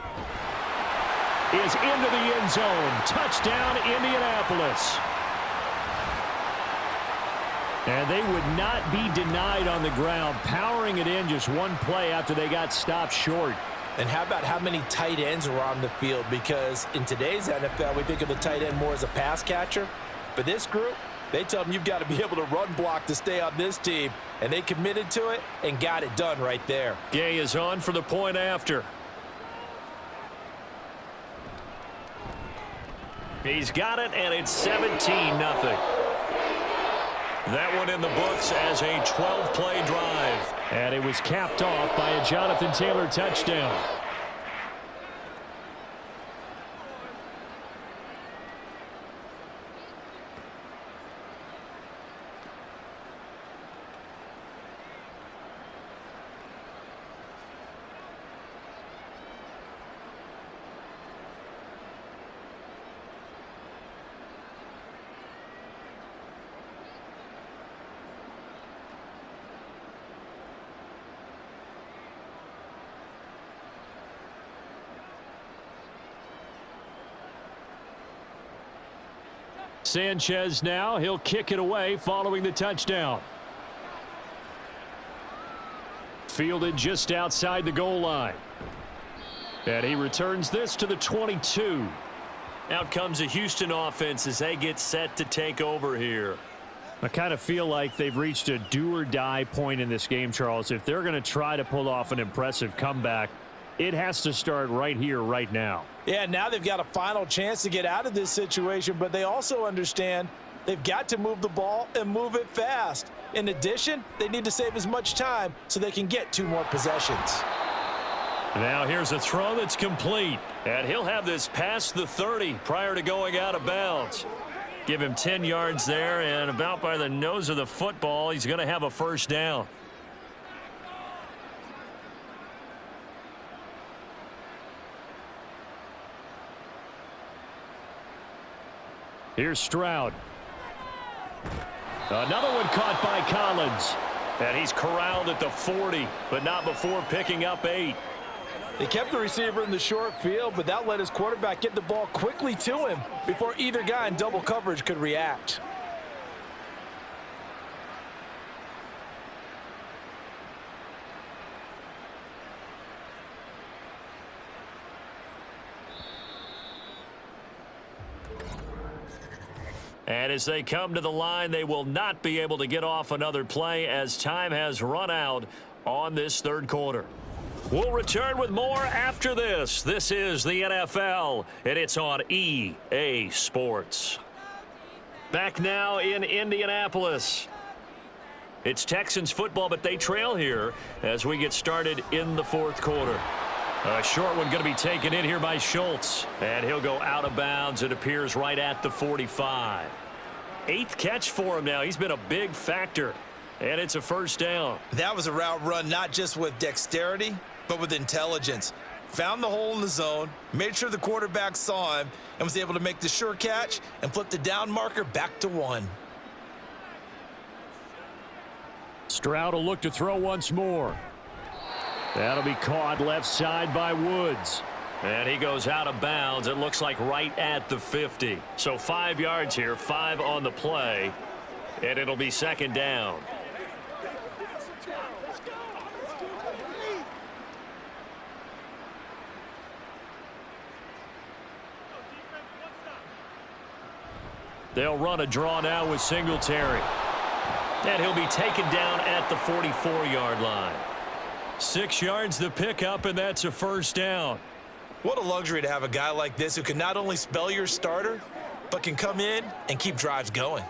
is into the end zone. Touchdown, Indianapolis. And they would not be denied on the ground, powering it in just one play after they got stopped short. And how about how many tight ends were on the field? Because in today's NFL, we think of the tight end more as a pass catcher. But this group, they tell them you've got to be able to run block to stay on this team. And they committed to it and got it done right there. Gay is on for the point after. He's got it, and it's 17-0. That one in the books as a 12-play drive. And it was capped off by a Jonathan Taylor touchdown. Sanchez now, he'll kick it away following the touchdown. Fielded just outside the goal line. And he returns this to the 22. Out comes the Houston offense as they get set to take over here. I kind of feel like they've reached a do-or-die point in this game, Charles. If they're going to try to pull off an impressive comeback, it has to start right here, right now. Yeah, now they've got a final chance to get out of this situation, but they also understand they've got to move the ball and move it fast. In addition, they need to save as much time so they can get 2 more possessions. Now here's a throw that's complete. And he'll have this past the 30 prior to going out of bounds. Give him 10 yards there, and about by the nose of the football, he's going to have a first down. Here's Stroud. Another one caught by Collins. And he's corralled at the 40, but not before picking up 8. They kept the receiver in the short field, but that let his quarterback get the ball quickly to him before either guy in double coverage could react. And as they come to the line, they will not be able to get off another play as time has run out on this third quarter. We'll return with more after this. This is the NFL, and it's on EA Sports. Back now in Indianapolis. It's Texans football, but they trail here as we get started in the fourth quarter. A short one going to be taken in here by Schultz, and he'll go out of bounds. It appears right at the 45. 8th catch for him now. He's been a big factor, and it's a first down. That was a route run not just with dexterity, but with intelligence. Found the hole in the zone, made sure the quarterback saw him, and was able to make the sure catch and flip the down marker back to 1. Stroud will look to throw once more. That'll be caught left side by Woods. And he goes out of bounds. It looks like right at the 50. So 5 yards here, 5 on the play, and it'll be second down. They'll run a draw now with Singletary. And he'll be taken down at the 44-yard line. 6 yards the pickup, and that's a first down. What a luxury to have a guy like this who can not only spell your starter, but can come in and keep drives going.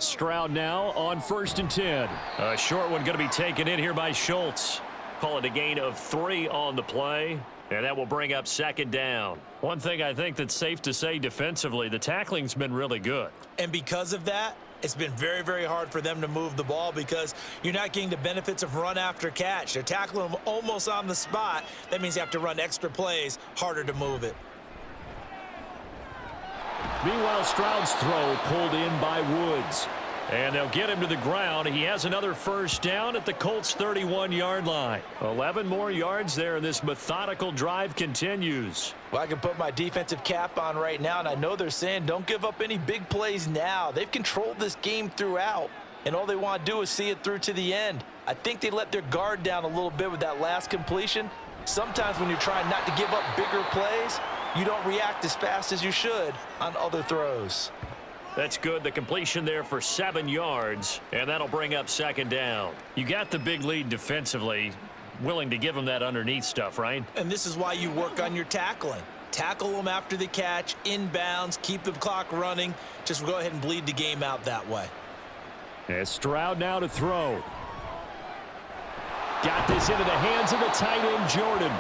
Stroud now on 1st and 10. A short one going to be taken in here by Schultz. Call it a gain of 3 on the play, and that will bring up second down. One thing I think that's safe to say defensively, the tackling's been really good. And because of that, it's been very, very hard for them to move the ball because you're not getting the benefits of run after catch. They're tackling them almost on the spot. That means you have to run extra plays, harder to move it. Meanwhile, Stroud's throw pulled in by Woods. And they'll get him to the ground. He has another first down at the Colts' 31-yard line. 11 more yards there, and this methodical drive continues. Well, I can put my defensive cap on right now, and I know they're saying don't give up any big plays now. They've controlled this game throughout, and all they want to do is see it through to the end. I think they let their guard down a little bit with that last completion. Sometimes when you're trying not to give up bigger plays, you don't react as fast as you should on other throws. That's good. The completion there for 7 yards, and that'll bring up second down. You got the big lead defensively, willing to give them that underneath stuff, right? And this is why you work on your tackling. Tackle them after the catch, inbounds, keep the clock running. Just go ahead and bleed the game out that way. As Stroud now to throw. Got this into the hands of the tight end, Jordan.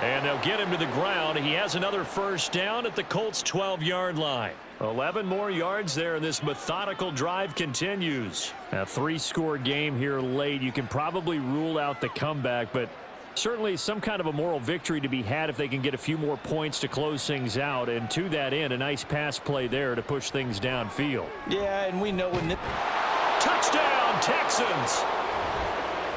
And they'll get him to the ground. He has another first down at the Colts' 12-yard line. 11 more yards there, and this methodical drive continues. A 3-score game here late. You can probably rule out the comeback, but Certainly some kind of a moral victory to be had if they can get a few more points to close things out. And to that end, a nice pass play there to push things downfield. Yeah, and we know when the Touchdown, Texans.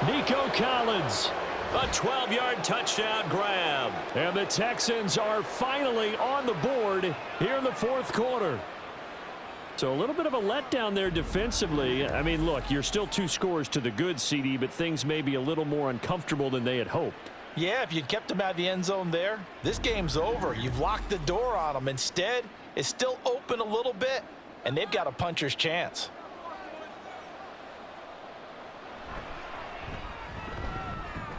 Nico Collins. A 12-yard touchdown grab. And the Texans are finally on the board here in the fourth quarter. So a little bit of a letdown there defensively. I mean, look, you're still 2 scores to the good, CD, but things may be a little more uncomfortable than they had hoped. Yeah, if you'd kept them out of the end zone there, this game's over. You've locked the door on them. Instead, it's still open a little bit, and they've got a puncher's chance.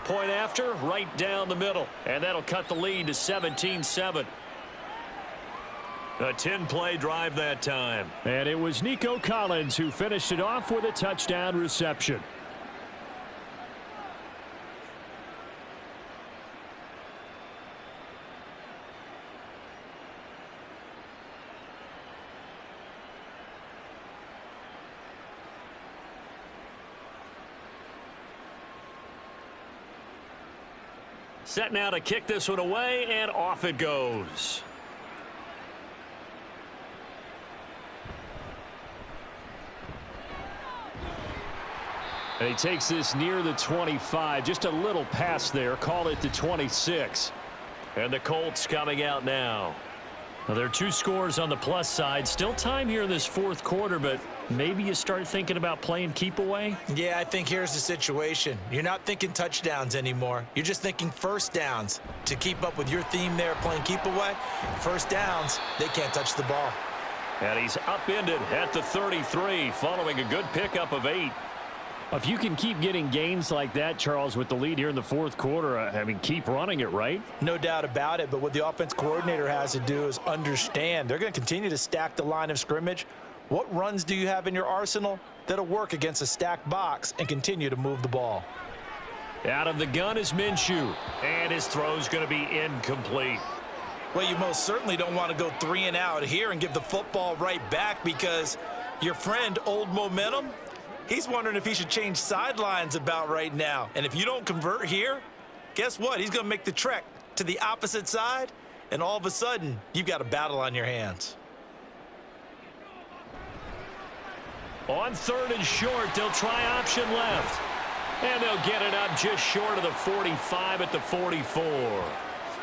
Point after, right down the middle. And that'll cut the lead to 17-7. A 10-play drive that time. And it was Nico Collins who finished it off with a touchdown reception. Set now to kick this one away, and off it goes. And he takes this near the 25. Just a little pass there. Call it the 26. And the Colts coming out now. Well, there are 2 scores on the plus side. Still time here in this fourth quarter, but maybe you start thinking about playing keep away? Yeah, I think here's the situation. You're not thinking touchdowns anymore. You're just thinking first downs. To keep up with your theme there, playing keep away, first downs, they can't touch the ball. And he's upended at the 33, following a good pickup of 8. If you can keep getting gains like that, Charles, with the lead here in the fourth quarter, I mean, keep running it, right? No doubt about it, but what the offense coordinator has to do is understand. They're going to continue to stack the line of scrimmage. What runs do you have in your arsenal that'll work against a stacked box and continue to move the ball? Out of the gun is Minshew, and his throw's going to be incomplete. Well, you most certainly don't want to go 3 and out here and give the football right back, because your friend, Old Momentum, he's wondering if he should change sidelines about right now. And if you don't convert here, guess what? He's going to make the trek to the opposite side, and all of a sudden, you've got a battle on your hands. On 3rd and short, they'll try option left. And they'll get it up just short of the 45 at the 44.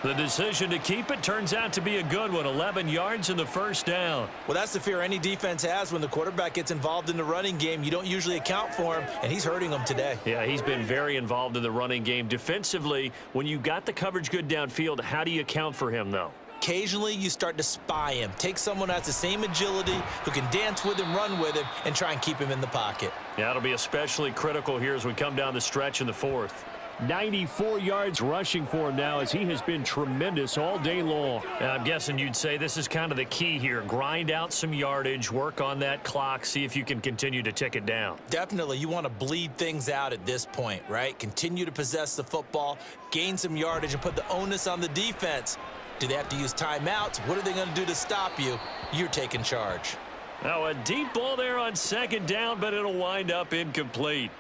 The decision to keep it turns out to be a good one. 11 yards in the first down. Well, that's the fear any defense has when the quarterback gets involved in the running game. You don't usually account for him, and he's hurting them today. Yeah, he's been very involved in the running game. Defensively, when you got the coverage good downfield, how do you account for him, though? Occasionally, you start to spy him. Take someone who has the same agility, who can dance with him, run with him, and try and keep him in the pocket. Yeah, it'll be especially critical here as we come down the stretch in the fourth. 94 yards rushing for him now, as he has been tremendous all day long. And I'm guessing you'd say this is kind of the key here. Grind out some yardage, work on that clock, see if you can continue to tick it down. Definitely, you want to bleed things out at this point, right? Continue to possess the football, gain some yardage, and put the onus on the defense. Do they have to use timeouts? What are they going to do to stop you? You're taking charge. Now, a deep ball there on 2nd down, but it'll wind up incomplete.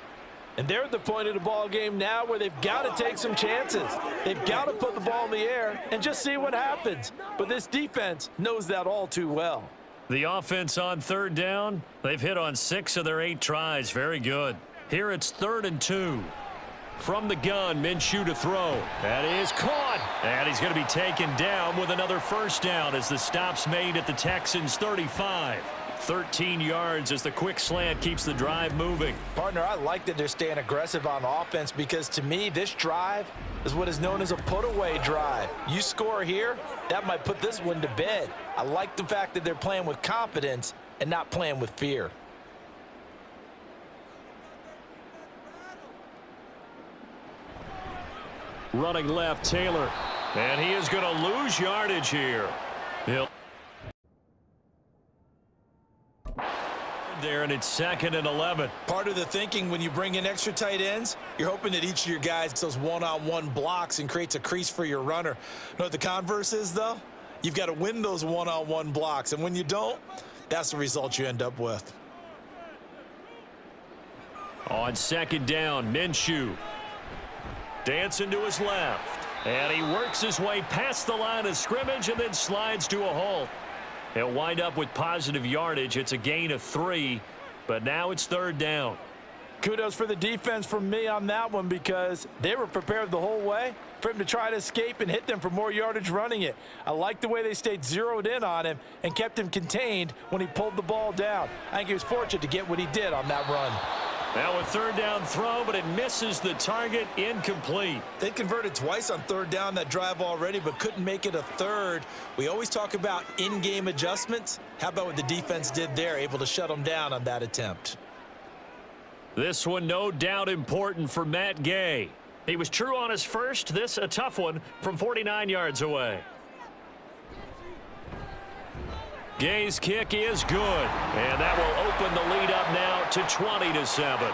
And they're at the point of the ball game now where they've got to take some chances. They've got to put the ball in the air and just see what happens. But this defense knows that all too well. The offense on 3rd down, they've hit on 6 of their 8 tries. Very good. Here it's 3rd and 2. From the gun, Minshew to throw. That is caught. And he's going to be taken down with another first down as the stop's made at the Texans' 35. 13 yards as the quick slant keeps the drive moving. Partner, I like that they're staying aggressive on offense, because to me, this drive is what is known as a put-away drive. You score here, that might put this one to bed. I like the fact that they're playing with confidence and not playing with fear. Running left, Taylor. And he is going to lose yardage here. He'll there, and it's 2nd and 11. Part of the thinking when you bring in extra tight ends, you're hoping that each of your guys gets those one-on-one blocks and creates a crease for your runner. You know what the converse is, though? You've got to win those one-on-one blocks, and when you don't, that's the result you end up with. On 2nd down, Minshew. Dancing to his left. And he works his way past the line of scrimmage and then slides to a halt. He'll wind up with positive yardage. It's a gain of 3, but now it's 3rd down. Kudos for the defense from me on that one because they were prepared the whole way for him to try to escape and hit them for more yardage running it. I like the way they stayed zeroed in on him and kept him contained when he pulled the ball down. I think he was fortunate to get what he did on that run. Now a 3rd down throw, but it misses the target, incomplete. They converted twice on 3rd down that drive already, but couldn't make it a 3rd. We always talk about in-game adjustments. How about what the defense did there, able to shut them down on that attempt? This one no doubt important for Matt Gay. He was true on his first. This a tough one from 49 yards away. Gay's kick is good, and that will open the lead up now to 20-7.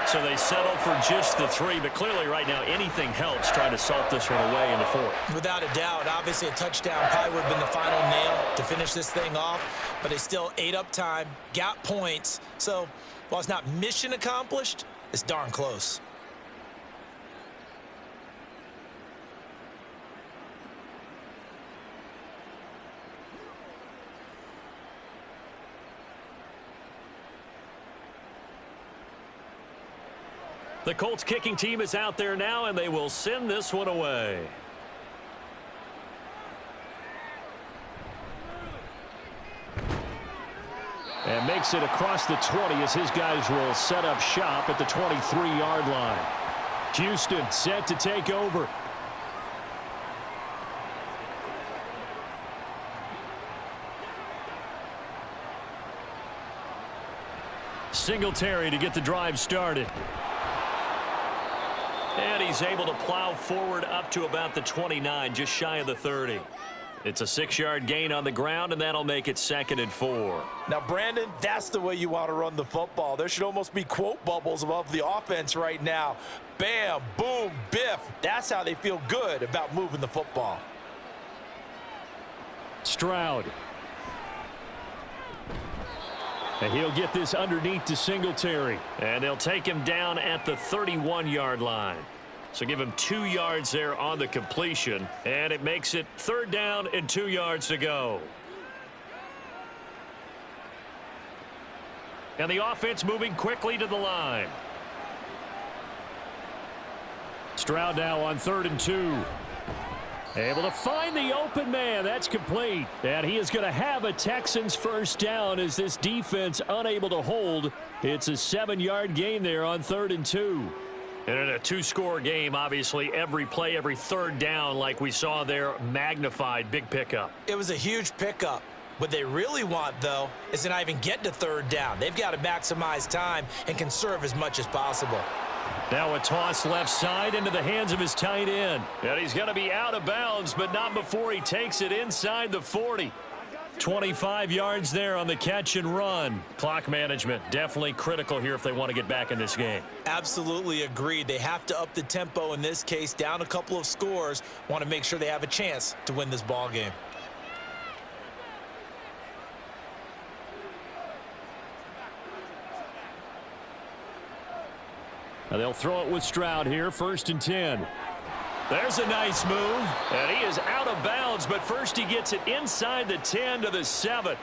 So they settle for just the 3, but clearly right now anything helps trying to salt this one away in the 4th. Without a doubt, obviously a touchdown probably would have been the final nail to finish this thing off, but they still ate up time, got points. So while it's not mission accomplished, it's darn close. The Colts kicking team is out there now, and they will send this one away. And makes it across the 20 as his guys will set up shop at the 23-yard line. Houston set to take over. Singletary to get the drive started. And he's able to plow forward up to about the 29, just shy of the 30. It's a 6-yard gain on the ground, and that'll make it 2nd and 4. Now, Brandon, that's the way you want to run the football. There should almost be quote bubbles above the offense right now. Bam, boom, biff. That's how they feel good about moving the football. Stroud. And he'll get this underneath to Singletary. And they'll take him down at the 31-yard line. So give him 2 yards there on the completion. And it makes it 3rd down and 2 yards to go. And the offense moving quickly to the line. Stroud now on 3rd and 2. Able to find the open man. That's complete. And he is going to have a Texans first down as this defense unable to hold. It's a 7-yard gain there on 3rd and 2. And in a 2-score game, obviously, every play, every 3rd down, like we saw there, magnified. Big pickup. It was a huge pickup. What they really want, though, is to not even get to 3rd down. They've got to maximize time and conserve as much as possible. Now a toss left side into the hands of his tight end. And he's going to be out of bounds, but not before he takes it inside the 40. 25 yards there on the catch and run. Clock management definitely critical here if they want to get back in this game. Absolutely agreed. They have to up the tempo in this case, down a couple of scores. Want to make sure they have a chance to win this ball game. Now they'll throw it with Stroud here, 1st and 10. There's a nice move, and he is out of bounds, but first he gets it inside the 10 to the 7.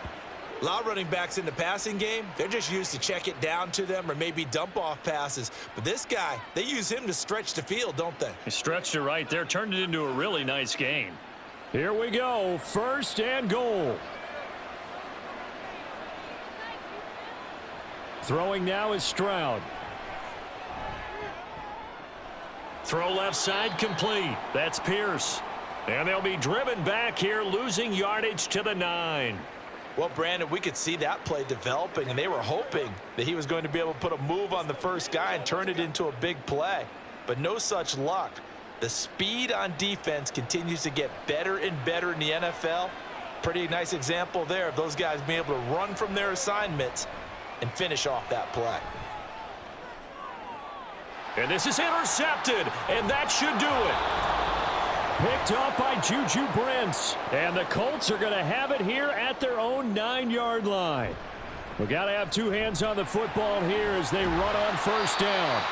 A lot of running backs in the passing game, they're just used to check it down to them or maybe dump off passes. But this guy, they use him to stretch the field, don't they? He stretched it right there, turned it into a really nice gain. Here we go, 1st and goal. Throwing now is Stroud. Throw left side complete. That's Pierce. And they'll be driven back here, losing yardage to the 9. Well, Brandon, we could see that play developing, and they were hoping that he was going to be able to put a move on the first guy and turn it into a big play. But no such luck. The speed on defense continues to get better and better in the NFL. Pretty nice example there of those guys being able to run from their assignments and finish off that play. And this is intercepted, and that should do it. Picked up by Juju Brents. And the Colts are going to have it here at their own 9-yard line. We've got to have 2 hands on the football here as they run on 1st down.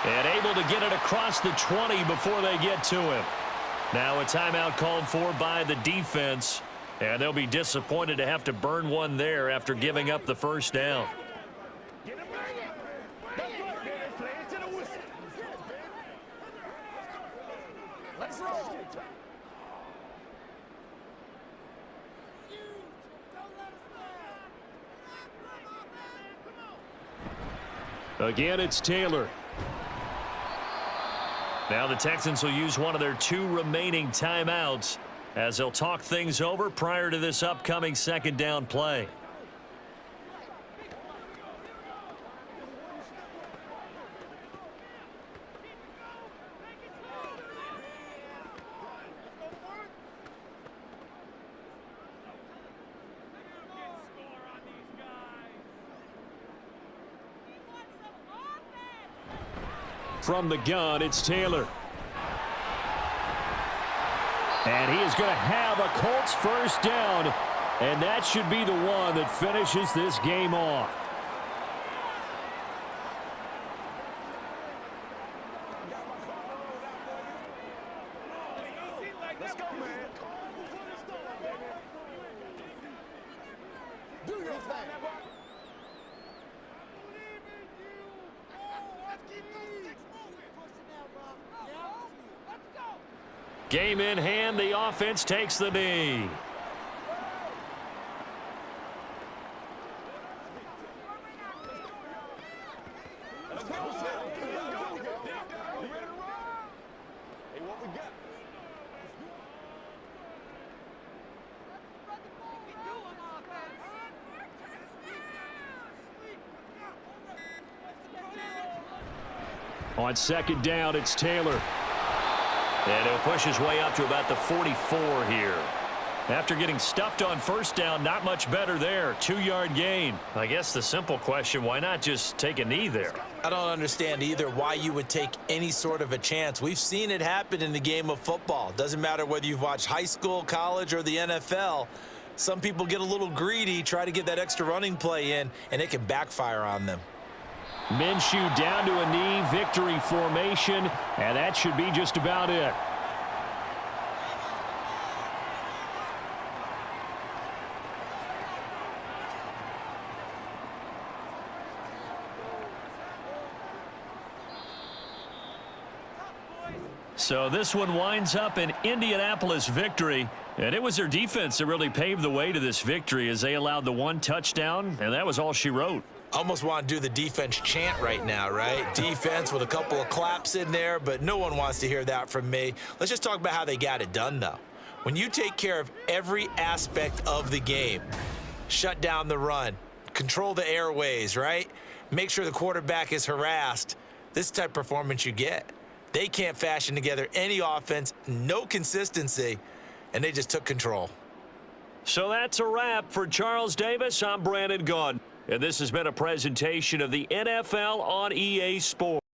And able to get it across the 20 before they get to him. Now a timeout called for by the defense. And they'll be disappointed to have to burn one there after giving up the first down. Again, it's Taylor. Now the Texans will use one of their 2 remaining timeouts as they'll talk things over prior to this upcoming second down play. From the gun, it's Taylor. And he is going to have a Colts first down. And that should be the one that finishes this game off. Let's go, man. Do your thing. Game in hand, the offense takes the knee. On second down, it's Taylor. And he'll push his way up to about the 44 here. After getting stuffed on first down, not much better there. 2-yard gain. I guess the simple question, why not just take a knee there? I don't understand either why you would take any sort of a chance. We've seen it happen in the game of football. Doesn't matter whether you've watched high school, college, or the NFL. Some people get a little greedy, try to get that extra running play in, and it can backfire on them. Minshew down to a knee, victory formation, and that should be just about it. So this one winds up an Indianapolis victory, and it was their defense that really paved the way to this victory as they allowed the 1 touchdown, and that was all she wrote. Almost want to do the defense chant right now, right? Defense with a couple of claps in there, but no one wants to hear that from me. Let's just talk about how they got it done, though. When you take care of every aspect of the game, shut down the run, control the airways, right? Make sure the quarterback is harassed. This is the type of performance you get. They can't fashion together any offense, no consistency, and they just took control. So that's a wrap for Charles Davis. I'm Brandon Gaudin. And this has been a presentation of the NFL on EA Sports.